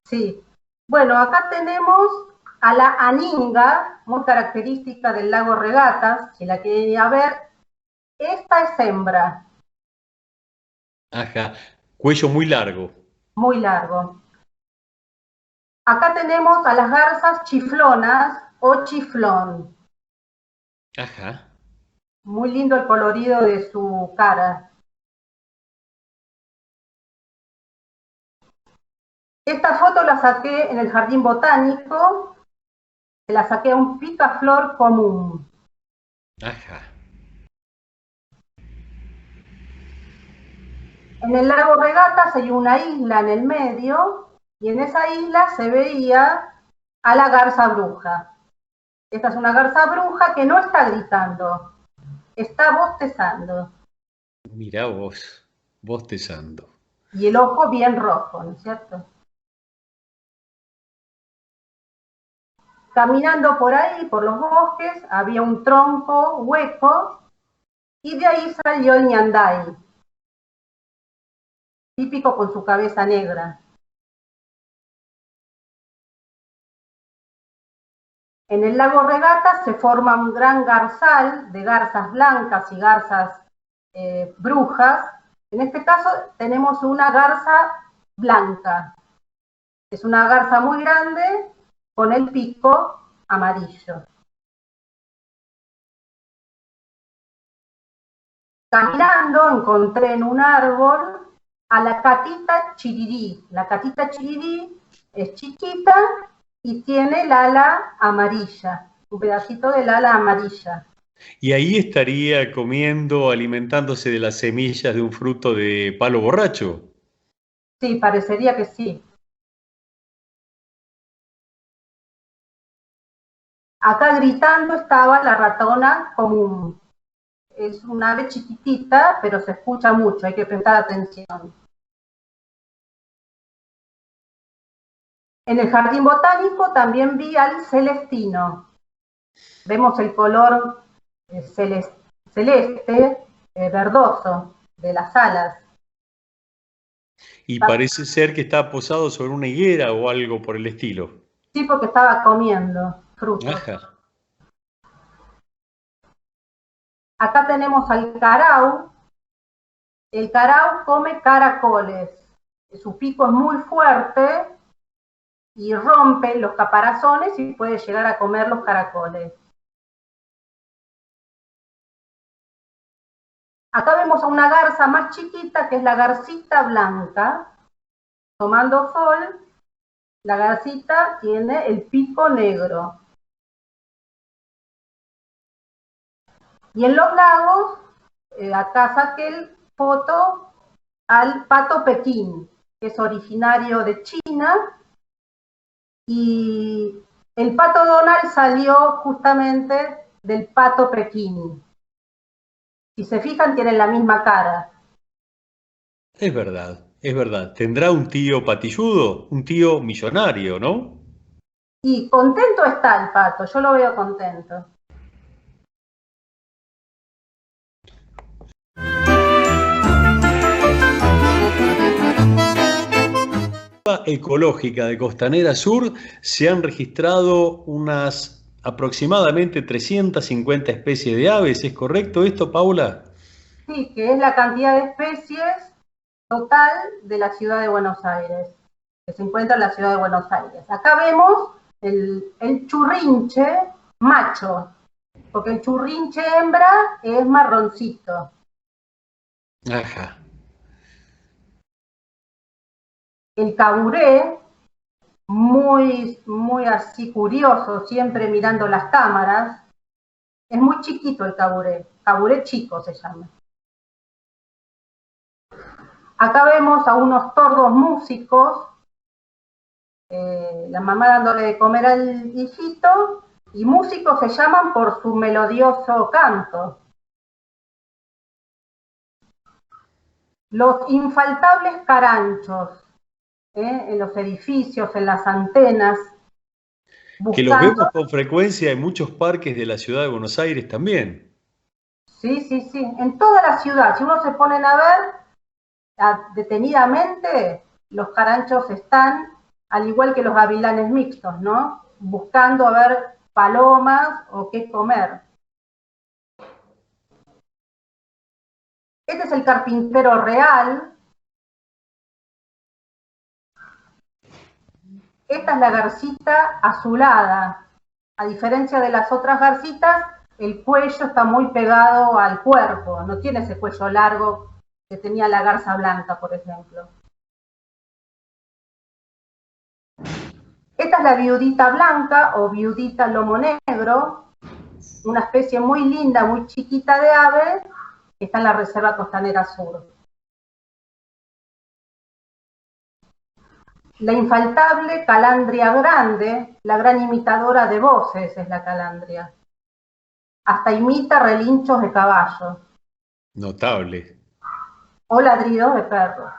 Sí. Bueno, acá tenemos a la aninga, muy característica del lago Regatas, si la quieren ir a ver. Esta es hembra,
Ajá, cuello muy largo.
muy largo. Acá tenemos a las garzas chiflonas o chiflón.
Ajá.
Muy lindo el colorido de su cara. Esta foto la saqué en el jardín botánico, la saqué a un picaflor común.
Ajá.
En el lago Regatas hay una isla en el medio y en esa isla se veía a la garza bruja. Esta es una garza bruja que no está gritando, está bostezando.
Mirá vos, bostezando.
Y el ojo bien rojo, ¿no es cierto? Caminando por ahí, por los bosques, había un tronco hueco y de ahí salió el ñandai, típico con su cabeza negra. En el lago Regatas se forma un gran garzal de garzas blancas y garzas brujas. En este caso tenemos una garza blanca. Es una garza muy grande con el pico amarillo. Caminando encontré en un árbol a la catita chirirí. La catita chirirí es chiquita y tiene el ala amarilla, un pedacito del ala amarilla.
Y ahí estaría comiendo, alimentándose de las semillas de un fruto de palo borracho.
Sí, parecería que sí. Acá gritando estaba la ratona común. Es un ave chiquitita, pero se escucha mucho, hay que prestar atención. En el jardín botánico también vi al celestino. Vemos el color celeste, verdoso de las alas.
Y parece ser que está posado sobre una higuera o algo por el estilo.
Sí, porque estaba comiendo frutos.
Ajá.
Acá tenemos al carao. El carao come caracoles. Su pico es muy fuerte y rompe los caparazones y puede llegar a comer los caracoles. Acá vemos a una garza más chiquita, que es la garcita blanca, tomando sol. La garcita tiene el pico negro. Y en los lagos, acá saqué foto al pato Pekín, que es originario de China, y el pato Donald salió justamente del pato Pekín. Si se fijan, tienen la misma cara.
Es verdad, es verdad. ¿Tendrá un tío patilludo? Un tío millonario, ¿no?
Y contento está el pato, yo lo veo contento.
Ecológica de Costanera Sur se han registrado unas aproximadamente 350 especies de aves. ¿Es correcto esto, Paula?
Sí, que es la cantidad de especies total de la ciudad de Buenos Aires, que se encuentra en la ciudad de Buenos Aires. Acá vemos el churrinche macho, porque el churrinche hembra es marroncito.
Ajá.
El caburé, muy así curioso, siempre mirando las cámaras, es muy chiquito el caburé chico se llama. Acá vemos a unos tordos músicos, la mamá dándole de comer al hijito y músicos se llaman por su melodioso canto. Los infaltables caranchos, en los edificios, en las antenas,
Que los vemos con frecuencia en muchos parques de la ciudad de Buenos Aires también.
Sí, en toda la ciudad. Si uno se ponen a ver detenidamente, los caranchos están, al igual que los gavilanes mixtos, ¿no? Buscando a ver palomas o qué comer. Este es el carpintero real. Esta es la garcita azulada. A diferencia de las otras garcitas, el cuello está muy pegado al cuerpo, no tiene ese cuello largo que tenía la garza blanca, por ejemplo. Esta es la viudita blanca o viudita lomo negro, una especie muy linda, muy chiquita de ave, que está en la Reserva Costanera Sur. La infaltable calandria grande, la gran imitadora de voces es la calandria. Hasta imita relinchos de caballo.
Notable.
O ladridos de perro.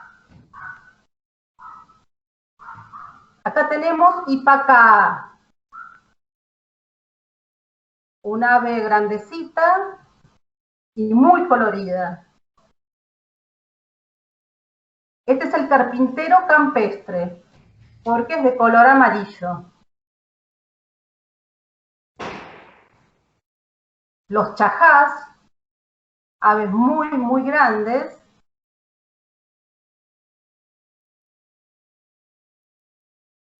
Acá tenemos Ipacá, un ave grandecita y muy colorida. Este es el carpintero campestre, porque es de color amarillo. Los chajás, aves muy grandes.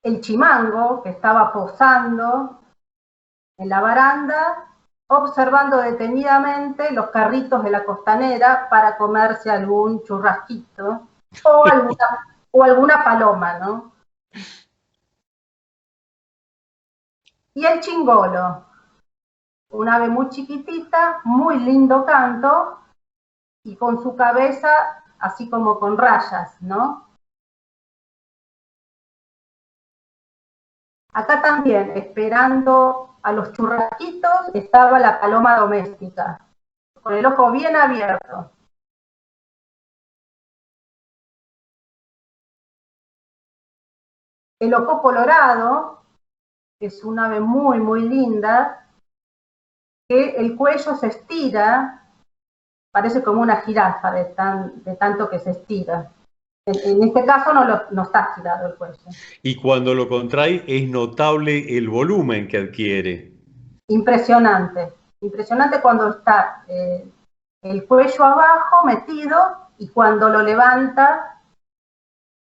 El chimango, que estaba posando en la baranda, observando detenidamente los carritos de la costanera para comerse algún churrasquito o alguna paloma, ¿no? Y el chingolo, un ave muy chiquitita, muy lindo canto, y con su cabeza así como con rayas, ¿no? Acá también, esperando a los churrasquitos, estaba la paloma doméstica, con el ojo bien abierto. El oco colorado es un ave muy linda, que el cuello se estira, parece como una jirafa de tanto que se estira. En este caso no está girado el cuello.
Y cuando lo contrae es notable el volumen que adquiere.
Impresionante cuando está el cuello abajo metido y cuando lo levanta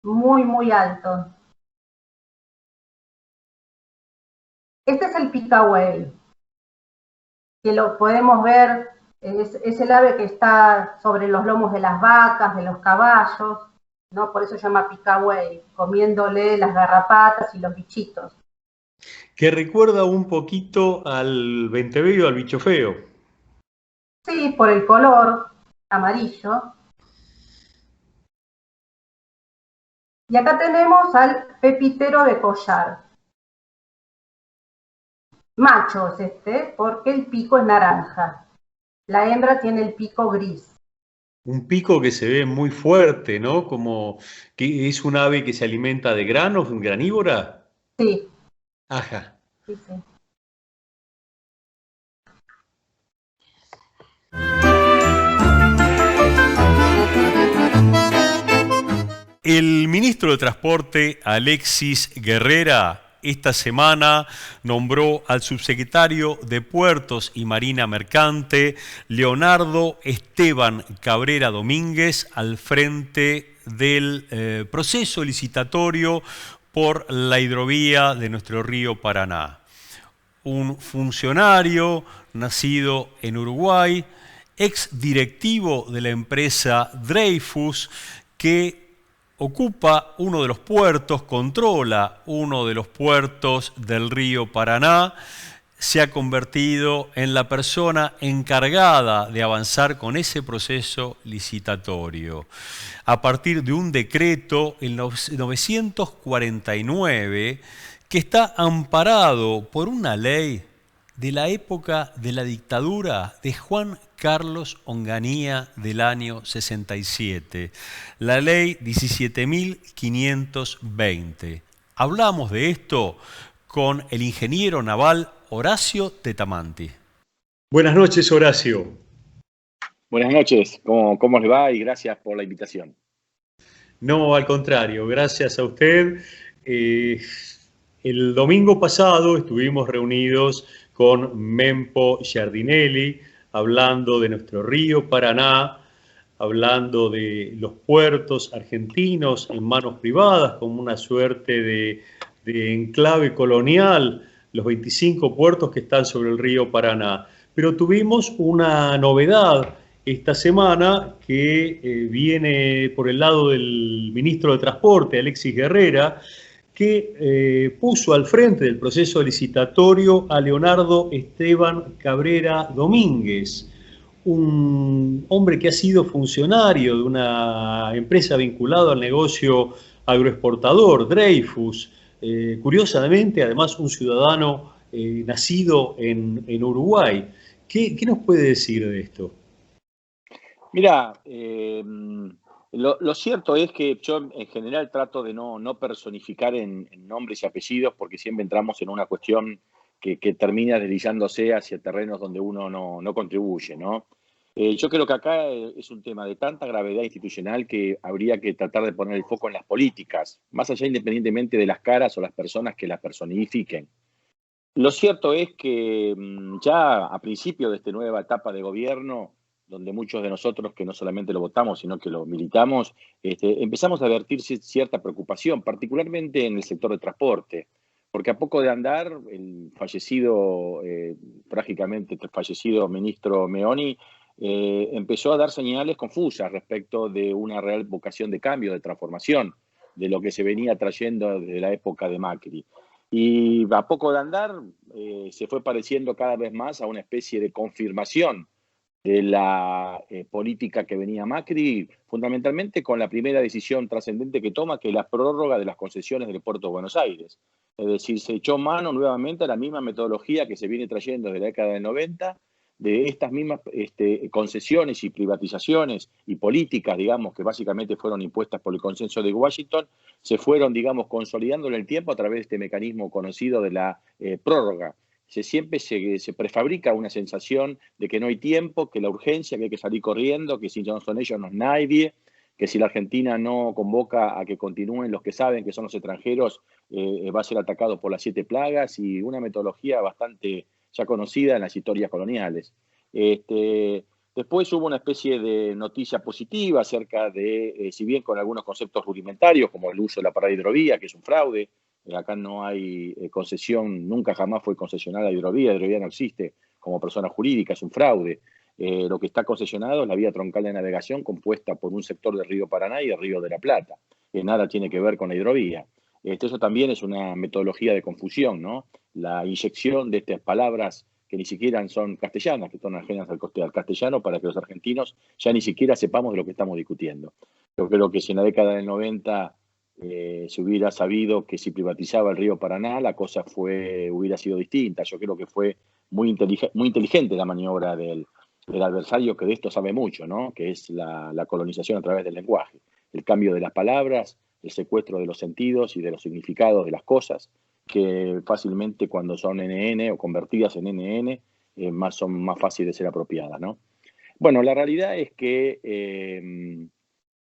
muy alto. Este es el picabuey, que lo podemos ver, es el ave que está sobre los lomos de las vacas, de los caballos, ¿no? Por eso se llama picabuey, comiéndole las garrapatas y los bichitos.
Que recuerda un poquito al venteveo, al bicho feo.
Sí, por el color amarillo. Y acá tenemos al pepitero de collar. Macho es este, porque el pico es naranja. La hembra tiene el pico gris.
Un pico que se ve muy fuerte, ¿no? Como que es un ave que se alimenta de granos, granívora.
Sí.
Ajá.
Sí.
El ministro de Transporte, Alexis Guerrera, esta semana nombró al subsecretario de Puertos y Marina Mercante, Leonardo Esteban Cabrera Domínguez, al frente del proceso licitatorio por la hidrovía de nuestro río Paraná. Un funcionario nacido en Uruguay, ex directivo de la empresa Dreyfus, que ocupa uno de los puertos, controla uno de los puertos del río Paraná, se ha convertido en la persona encargada de avanzar con ese proceso licitatorio. A partir de un decreto, el 949, que está amparado por una ley de la época de la dictadura de Juan Carlos Onganía del año 67, la ley 17.520. Hablamos de esto con el ingeniero naval Horacio Tetamanti. Buenas noches, Horacio.
Buenas noches, ¿cómo le va? Y gracias por la invitación.
No, al contrario, gracias a usted. El domingo pasado estuvimos reunidos con Mempo Giardinelli, hablando de nuestro río Paraná, hablando de los puertos argentinos en manos privadas, como una suerte de enclave colonial, los 25 puertos que están sobre el río Paraná. Pero tuvimos una novedad esta semana que viene por el lado del ministro de Transporte, Alexis Guerrera, que puso al frente del proceso licitatorio a Leonardo Esteban Cabrera Domínguez, un hombre que ha sido funcionario de una empresa vinculada al negocio agroexportador, Dreyfus, curiosamente además un ciudadano nacido en Uruguay. ¿Qué nos puede decir de esto?
Mira, lo cierto es que yo en general trato de no personificar en nombres y apellidos porque siempre entramos en una cuestión que termina deslizándose hacia terrenos donde uno no contribuye, ¿no? Yo creo que acá es un tema de tanta gravedad institucional que habría que tratar de poner el foco en las políticas, más allá independientemente de las caras o las personas que las personifiquen. Lo cierto es que ya a principio de esta nueva etapa de gobierno, donde muchos de nosotros que no solamente lo votamos, sino que lo militamos, empezamos a advertir cierta preocupación, particularmente en el sector de transporte, porque a poco de andar, el fallecido, trágicamente fallecido ministro Meoni, empezó a dar señales confusas respecto de una real vocación de cambio, de transformación, de lo que se venía trayendo desde la época de Macri. Y a poco de andar, se fue pareciendo cada vez más a una especie de confirmación de la política que venía Macri, fundamentalmente con la primera decisión trascendente que toma, que es la prórroga de las concesiones del Puerto de Buenos Aires. Es decir, se echó mano nuevamente a la misma metodología que se viene trayendo desde la década del 90, de estas mismas concesiones y privatizaciones y políticas, digamos, que básicamente fueron impuestas por el consenso de Washington, se fueron, digamos, consolidando en el tiempo a través de este mecanismo conocido de la prórroga. Siempre se prefabrica una sensación de que no hay tiempo, que la urgencia, que hay que salir corriendo, que si no son ellos no es nadie, que si la Argentina no convoca a que continúen los que saben que son los extranjeros, va a ser atacado por las 7 plagas, y una metodología bastante ya conocida en las historias coloniales. Después hubo una especie de noticia positiva acerca de, si bien con algunos conceptos rudimentarios, como el uso de la parada de hidrovía, que es un fraude. Acá no hay concesión, nunca jamás fue concesionada la hidrovía no existe como persona jurídica, es un fraude. Lo que está concesionado es la vía troncal de navegación compuesta por un sector del río Paraná y el río de la Plata, que nada tiene que ver con la hidrovía. Eso también es una metodología de confusión, ¿no? La inyección de estas palabras que ni siquiera son castellanas, que son ajenas al castellano, para que los argentinos ya ni siquiera sepamos de lo que estamos discutiendo. Yo creo que si en la década del 90 se hubiera sabido que si privatizaba el río Paraná, la cosa hubiera sido distinta. Yo creo que fue muy inteligente la maniobra del adversario, que de esto sabe mucho, ¿no? Que es la colonización a través del lenguaje, el cambio de las palabras, el secuestro de los sentidos y de los significados de las cosas, que fácilmente cuando son NN o convertidas en NN, son más fáciles de ser apropiadas, ¿no? Bueno, la realidad es que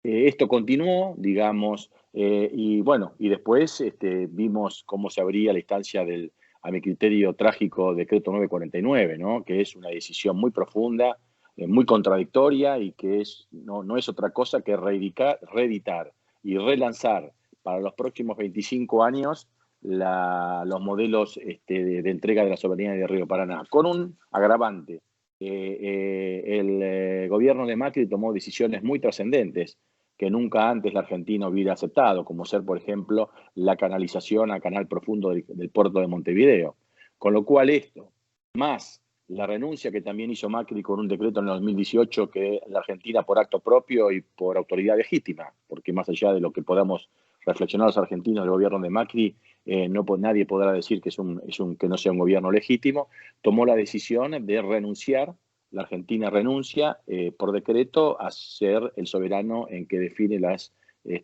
esto continuó, digamos, y después vimos cómo se abría la instancia del, a mi criterio, trágico decreto 949, ¿no? Que es una decisión muy profunda, muy contradictoria, y que no es otra cosa que reeditar y relanzar para los próximos 25 años los modelos de entrega de la soberanía del río Paraná, con un agravante. El gobierno de Macri tomó decisiones muy trascendentes que nunca antes la Argentina hubiera aceptado, como ser, por ejemplo, la canalización a Canal Profundo del puerto de Montevideo. Con lo cual esto, más la renuncia que también hizo Macri con un decreto en el 2018, que la Argentina, por acto propio y por autoridad legítima, porque más allá de lo que podamos reflexionar los argentinos del gobierno de Macri, nadie podrá decir que que no sea un gobierno legítimo, tomó la decisión de renunciar. La Argentina renuncia por decreto a ser el soberano en que define las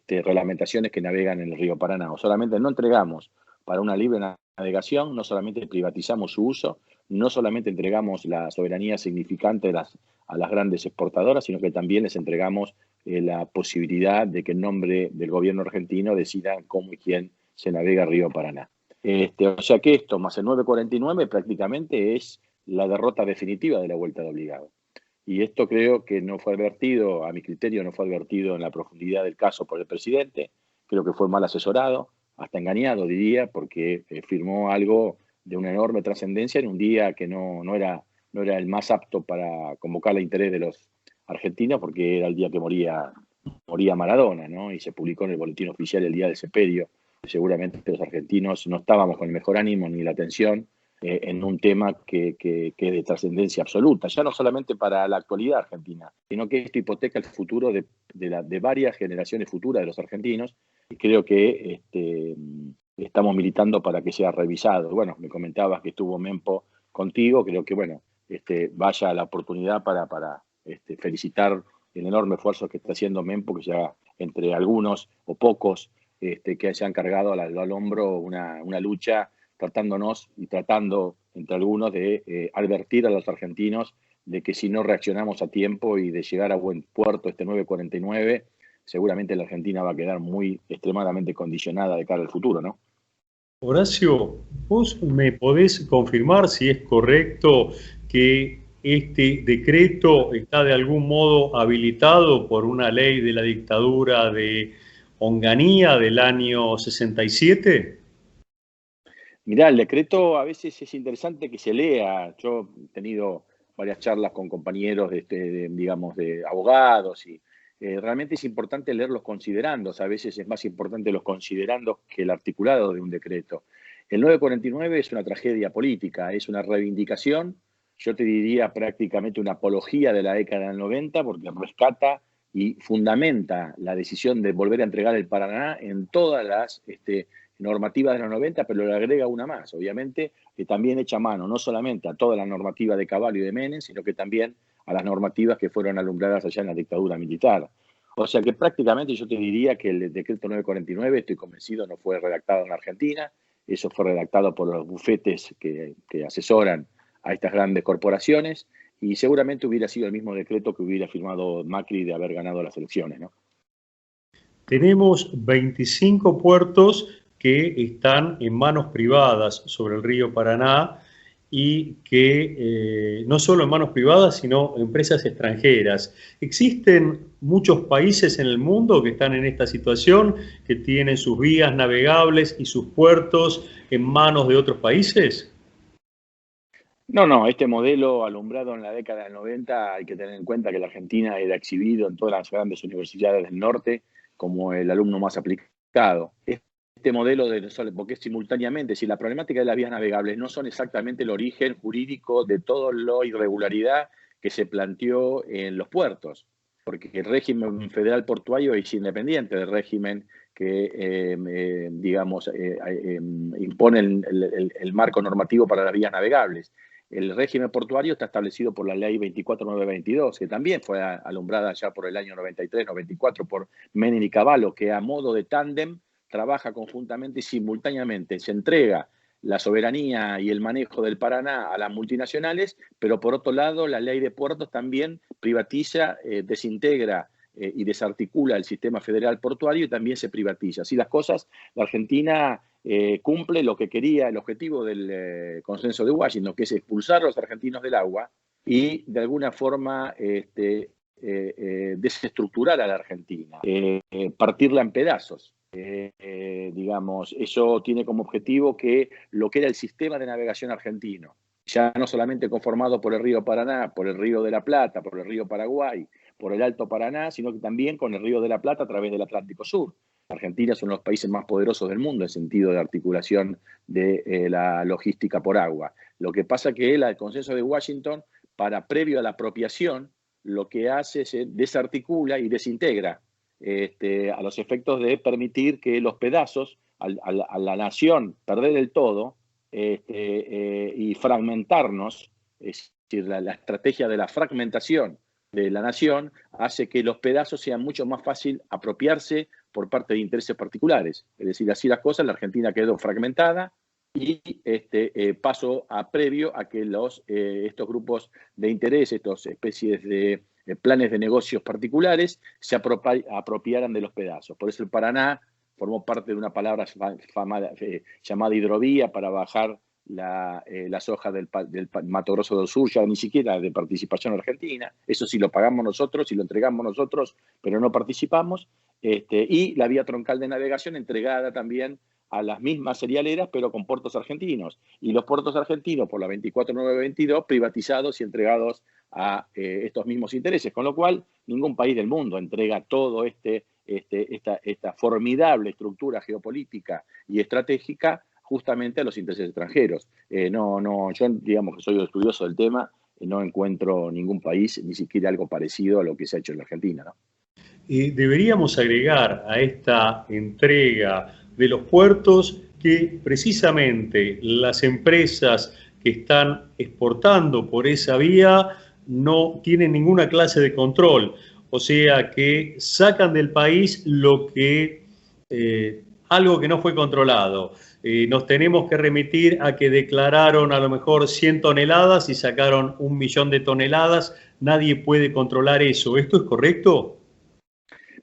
reglamentaciones que navegan en el río Paraná. O solamente no entregamos para una libre navegación, no solamente privatizamos su uso, no solamente entregamos la soberanía significante a las grandes exportadoras, sino que también les entregamos la posibilidad de que en nombre del gobierno argentino decidan cómo y quién se navega el río Paraná. O sea que esto, más el 949, prácticamente es la derrota definitiva de la vuelta de obligado. Y esto creo que no fue advertido, a mi criterio, no fue advertido en la profundidad del caso por el presidente. Creo que fue mal asesorado, hasta engañado, diría, porque firmó algo de una enorme trascendencia en un día que no era el más apto para convocar el interés de los argentinos, porque era el día que moría Maradona, ¿no? Y se publicó en el boletín oficial el día del sepelio. Seguramente los argentinos no estábamos con el mejor ánimo ni la atención en un tema que es de trascendencia absoluta, ya no solamente para la actualidad argentina, sino que esto hipoteca el futuro de varias generaciones futuras de los argentinos, y creo que estamos militando para que sea revisado. Bueno, me comentabas que estuvo Mempo contigo, creo que vaya la oportunidad para felicitar el enorme esfuerzo que está haciendo Mempo, que ya entre algunos o pocos que se han cargado al hombro una lucha, tratando entre algunos de advertir a los argentinos de que si no reaccionamos a tiempo y de llegar a buen puerto este 949, seguramente la Argentina va a quedar extremadamente condicionada de cara al futuro, ¿no?
Horacio, ¿vos me podés confirmar si es correcto que este decreto está de algún modo habilitado por una ley de la dictadura de Onganía del año 67?
Mirá, el decreto a veces es interesante que se lea. Yo he tenido varias charlas con compañeros de abogados y realmente es importante leer los considerandos. A veces es más importante los considerandos que el articulado de un decreto. El 949 es una tragedia política, es una reivindicación, yo te diría prácticamente una apología de la década del 90, porque rescata y fundamenta la decisión de volver a entregar el Paraná en todas las normativas de los 90, pero le agrega una más, obviamente, que también echa mano no solamente a toda la normativa de Cavallo y de Menem, sino que también a las normativas que fueron alumbradas allá en la dictadura militar. O sea que prácticamente yo te diría que el decreto 949, estoy convencido, no fue redactado en Argentina, eso fue redactado por los bufetes que asesoran a estas grandes corporaciones, y seguramente hubiera sido el mismo decreto que hubiera firmado Macri de haber ganado las elecciones, ¿no?
Tenemos 25 puertos que están en manos privadas sobre el río Paraná y que no solo en manos privadas, sino empresas extranjeras. ¿Existen muchos países en el mundo que están en esta situación, que tienen sus vías navegables y sus puertos en manos de otros países?
No, este modelo alumbrado en la década del 90, hay que tener en cuenta que la Argentina era exhibido en todas las grandes universidades del norte como el alumno más aplicado. Este modelo, porque es simultáneamente, si la problemática de las vías navegables no son exactamente el origen jurídico de toda la irregularidad que se planteó en los puertos, porque el régimen federal portuario es independiente del régimen que, impone el marco normativo para las vías navegables. El régimen portuario está establecido por la ley 24922, que también fue alumbrada ya por el año 93-94 por Menem y Cavallo, que a modo de tándem trabaja conjuntamente y simultáneamente. Se entrega la soberanía y el manejo del Paraná a las multinacionales, pero por otro lado la ley de puertos también privatiza, desintegra y desarticula el sistema federal portuario y también se privatiza. Así las cosas, la Argentina cumple lo que quería, el objetivo del consenso de Washington, que es expulsar a los argentinos del agua y de alguna forma desestructurar a la Argentina, partirla en pedazos. Eso tiene como objetivo que lo que era el sistema de navegación argentino, ya no solamente conformado por el río Paraná, por el río de la Plata, por el río Paraguay, por el Alto Paraná, sino que también con el río de la Plata a través del Atlántico Sur. Argentina es uno de los países más poderosos del mundo en sentido de articulación de la logística por agua. Lo que pasa que el consenso de Washington, previo a la apropiación, lo que hace es desarticula y desintegra a los efectos de permitir que los pedazos a la nación perder el todo y fragmentarnos, es decir, la estrategia de la fragmentación de la nación hace que los pedazos sean mucho más fácil apropiarse por parte de intereses particulares. Es decir, así las cosas, la Argentina quedó fragmentada y paso previo a que estos grupos de interés, estas especies de planes de negocios particulares, se apropiaran de los pedazos. Por eso el Paraná formó parte de una palabra llamada hidrovía para bajar las hojas del Mato Grosso del Sur, ya ni siquiera de participación argentina. Eso sí lo pagamos nosotros y lo entregamos nosotros, pero no participamos. Y la vía troncal de navegación entregada también a las mismas cerealeras, pero con puertos argentinos. Y los puertos argentinos, por la 24922, privatizados y entregados a estos mismos intereses. Con lo cual, ningún país del mundo entrega todo esta formidable estructura geopolítica y estratégica justamente a los intereses extranjeros. Yo digamos que soy estudioso del tema, no encuentro ningún país, ni siquiera algo parecido a lo que se ha hecho en la Argentina, ¿no?
Deberíamos agregar a esta entrega de los puertos que precisamente las empresas que están exportando por esa vía no tienen ninguna clase de control, o sea que sacan del país algo que no fue controlado. Nos tenemos que remitir a que declararon a lo mejor 100 toneladas y sacaron 1 millón de toneladas. Nadie puede controlar eso. ¿Esto es correcto?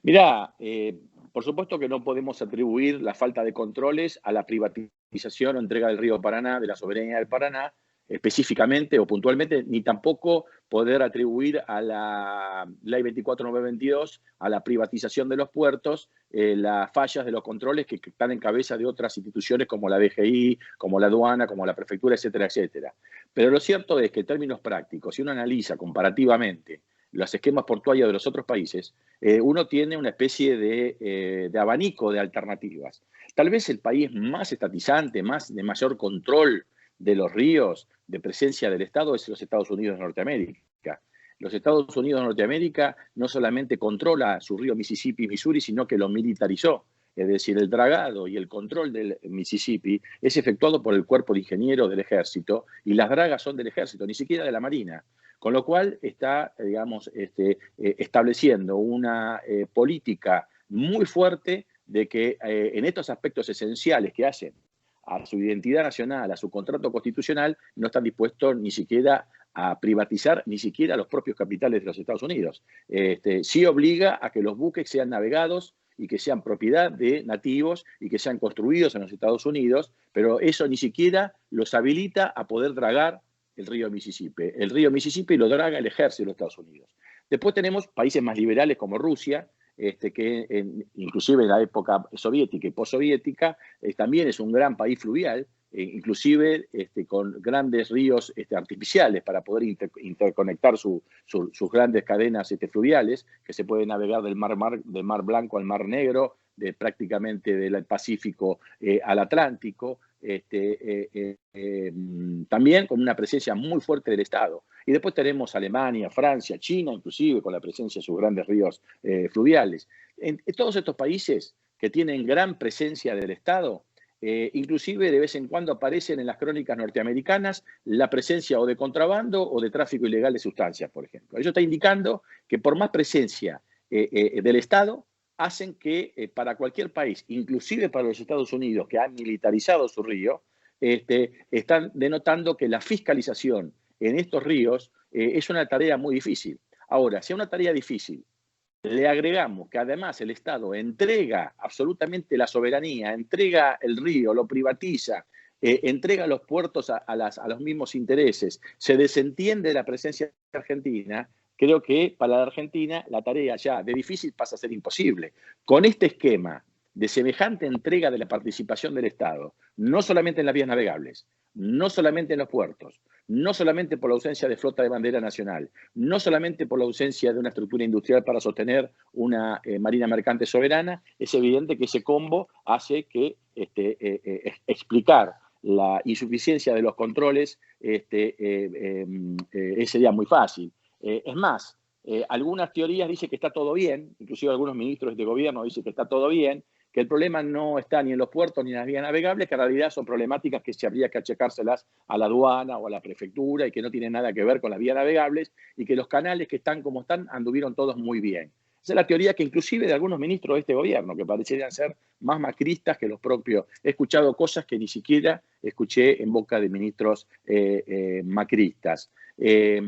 Mirá, por supuesto que no podemos atribuir la falta de controles a la privatización o entrega del río Paraná, de la soberanía del Paraná, específicamente o puntualmente, ni tampoco poder atribuir a la Ley 24922, a la privatización de los puertos, las fallas de los controles que están en cabeza de otras instituciones como la DGI, como la aduana, como la prefectura, etcétera, etcétera. Pero lo cierto es que en términos prácticos, si uno analiza comparativamente los esquemas portuarios de los otros países, uno tiene una especie de abanico de alternativas. Tal vez el país más estatizante, de mayor control de los ríos, de presencia del Estado, es los Estados Unidos de Norteamérica. Los Estados Unidos de Norteamérica no solamente controla su río Mississippi y Missouri, sino que lo militarizó. Es decir, el dragado y el control del Mississippi es efectuado por el cuerpo de ingenieros del ejército y las dragas son del ejército, ni siquiera de la marina. Con lo cual está, digamos, estableciendo una política muy fuerte de que en estos aspectos esenciales que hacen a su identidad nacional, a su contrato constitucional, no están dispuestos ni siquiera a privatizar ni siquiera los propios capitales de los Estados Unidos. Sí obliga a que los buques sean navegados y que sean propiedad de nativos y que sean construidos en los Estados Unidos, pero eso ni siquiera los habilita a poder dragar el río Mississippi. El río Mississippi lo draga el ejército de los Estados Unidos. Después tenemos países más liberales como Rusia, que inclusive en la época soviética y postsoviética también es un gran país fluvial, inclusive con grandes ríos artificiales para poder interconectar sus grandes cadenas fluviales, que se puede navegar del Mar Blanco al Mar Negro, prácticamente del Pacífico al Atlántico, también con una presencia muy fuerte del Estado. Y después tenemos Alemania, Francia, China, inclusive con la presencia de sus grandes ríos fluviales. En todos estos países que tienen gran presencia del Estado, inclusive de vez en cuando aparecen en las crónicas norteamericanas la presencia o de contrabando o de tráfico ilegal de sustancias, por ejemplo. Eso está indicando que por más presencia del Estado, hacen que para cualquier país, inclusive para los Estados Unidos, que han militarizado su río, están denotando que la fiscalización en estos ríos es una tarea muy difícil. Ahora, si a una tarea difícil le agregamos que además el Estado entrega absolutamente la soberanía, entrega el río, lo privatiza, entrega los puertos a los mismos intereses, se desentiende de la presencia argentina, creo que para la Argentina la tarea ya de difícil pasa a ser imposible. Con este esquema de semejante entrega de la participación del Estado, no solamente en las vías navegables, no solamente en los puertos, no solamente por la ausencia de flota de bandera nacional, no solamente por la ausencia de una estructura industrial para sostener una marina mercante soberana, es evidente que ese combo hace que explicar la insuficiencia de los controles sería muy fácil. Es más, algunas teorías dicen que está todo bien, inclusive algunos ministros de gobierno dicen que está todo bien, que el problema no está ni en los puertos ni en las vías navegables, que en realidad son problemáticas que se habría que achacárselas a la aduana o a la prefectura y que no tienen nada que ver con las vías navegables y que los canales que están como están anduvieron todos muy bien. Esa es la teoría que inclusive de algunos ministros de este gobierno, que parecerían ser más macristas que los propios. He escuchado cosas que ni siquiera escuché en boca de ministros macristas. Y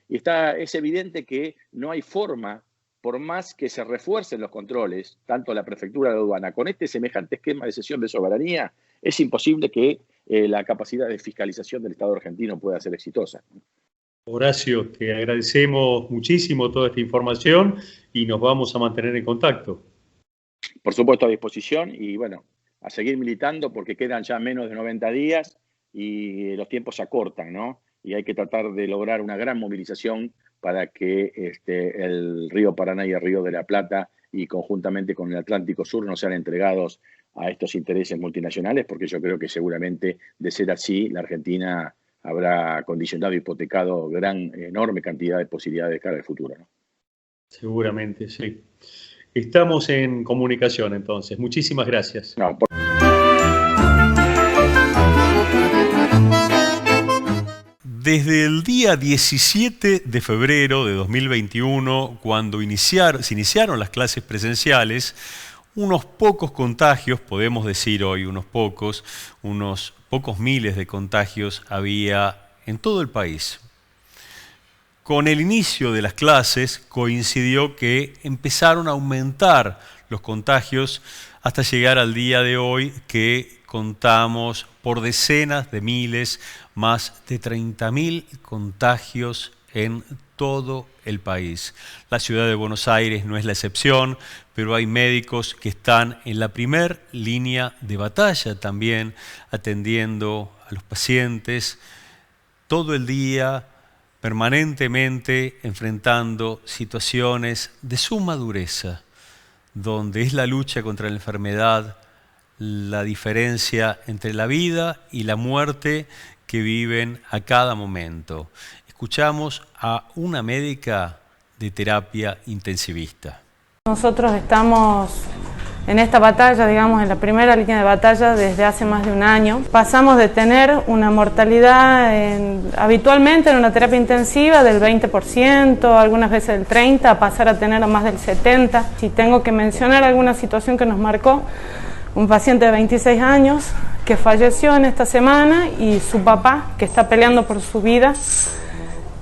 es evidente que no hay forma, por más que se refuercen los controles, tanto la prefectura de la aduana, con este semejante esquema de cesión de soberanía, es imposible que la capacidad de fiscalización del Estado argentino pueda ser exitosa.
Horacio, te agradecemos muchísimo toda esta información y nos vamos a mantener en contacto.
Por supuesto, a disposición y bueno, a seguir militando porque quedan ya menos de 90 días y los tiempos se acortan, ¿no? Y hay que tratar de lograr una gran movilización para que el río Paraná y el río de la Plata y conjuntamente con el Atlántico Sur no sean entregados a estos intereses multinacionales, porque yo creo que seguramente, de ser así, la Argentina habrá condicionado e hipotecado enorme cantidad de posibilidades de cara al futuro, ¿no?
Seguramente, sí. Estamos en comunicación, entonces. Muchísimas gracias.
No,
Desde el día 17 de febrero de 2021, cuando se iniciaron las clases presenciales, unos pocos contagios, podemos decir hoy unos pocos miles de contagios había en todo el país. Con el inicio de las clases coincidió que empezaron a aumentar los contagios hasta llegar al día de hoy que contamos por decenas de miles, más de 30.000 contagios en todo el país. La ciudad de Buenos Aires no es la excepción, pero hay médicos que están en la primer línea de batalla también, atendiendo a los pacientes todo el día, permanentemente enfrentando situaciones de suma dureza, donde es la lucha contra la enfermedad, la diferencia entre la vida y la muerte que viven a cada momento. Escuchamos a una médica de terapia intensivista.
Nosotros estamos en esta batalla, digamos, en la primera línea de batalla desde hace más de un año. Pasamos de tener una mortalidad habitualmente en una terapia intensiva del 20%, algunas veces del 30%, a pasar a tener a más del 70%. Si tengo que mencionar alguna situación que nos marcó, un paciente de 26 años que falleció en esta semana y su papá, que está peleando por su vida,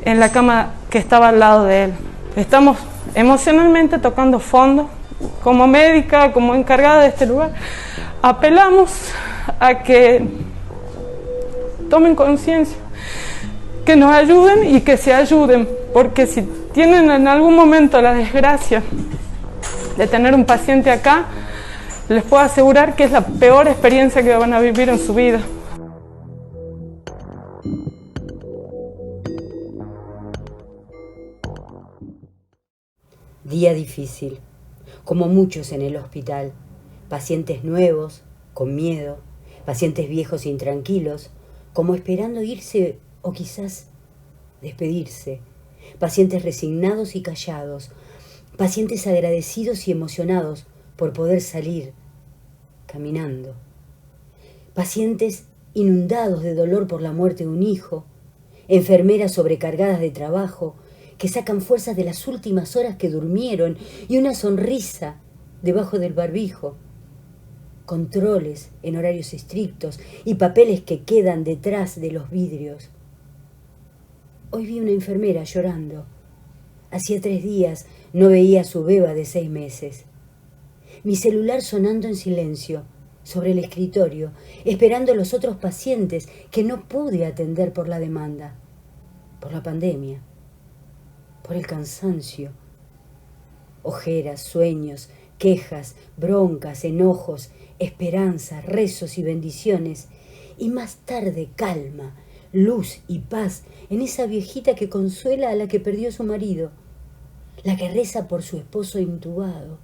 en la cama que estaba al lado de él. Estamos emocionalmente tocando fondo. Como médica, como encargada de este lugar, apelamos a que tomen conciencia, que nos ayuden y que se ayuden, porque si tienen en algún momento la desgracia de tener un paciente acá, les puedo asegurar que es la peor experiencia que van a vivir en su vida.
Día difícil, como muchos en el hospital, pacientes nuevos, con miedo, pacientes viejos intranquilos, como esperando irse o quizás despedirse, pacientes resignados y callados, pacientes agradecidos y emocionados por poder salir caminando, pacientes inundados de dolor por la muerte de un hijo, enfermeras sobrecargadas de trabajo, que sacan fuerzas de las últimas horas que durmieron y una sonrisa debajo del barbijo, controles en horarios estrictos y papeles que quedan detrás de los vidrios. Hoy vi una enfermera llorando. Hacía 3 días no veía a su beba de 6 meses. Mi celular sonando en silencio sobre el escritorio, esperando a los otros pacientes que no pude atender por la demanda, por la pandemia, por el cansancio. Ojeras, sueños, quejas, broncas, enojos, esperanzas, rezos y bendiciones. Y más tarde calma, luz y paz en esa viejita que consuela a la que perdió su marido, la que reza por su esposo intubado,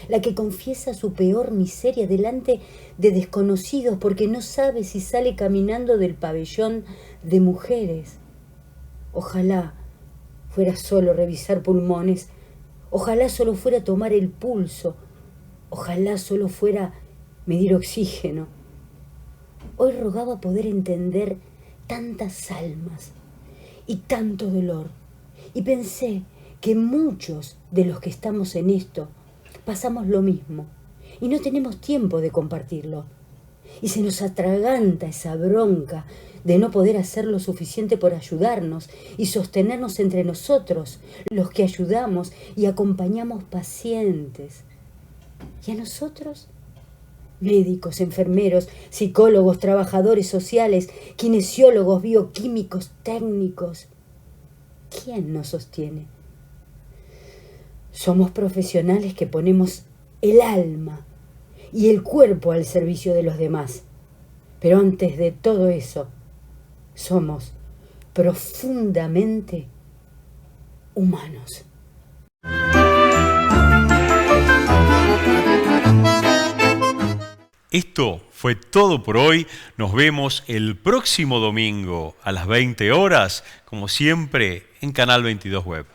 la que confiesa su peor miseria delante de desconocidos porque no sabe si sale caminando del pabellón de mujeres. Ojalá fuera solo revisar pulmones, ojalá solo fuera tomar el pulso, ojalá solo fuera medir oxígeno. Hoy rogaba poder entender tantas almas y tanto dolor. Y pensé que muchos de los que estamos en esto pasamos lo mismo y no tenemos tiempo de compartirlo. Y se nos atraganta esa bronca de no poder hacer lo suficiente por ayudarnos y sostenernos entre nosotros, los que ayudamos y acompañamos pacientes. ¿Y a nosotros? Médicos, enfermeros, psicólogos, trabajadores sociales, kinesiólogos, bioquímicos, técnicos. ¿Quién nos sostiene? Somos profesionales que ponemos el alma y el cuerpo al servicio de los demás. Pero antes de todo eso, somos profundamente humanos.
Esto fue todo por hoy. Nos vemos el próximo domingo a las 20 horas, como siempre, en Canal 22 Web.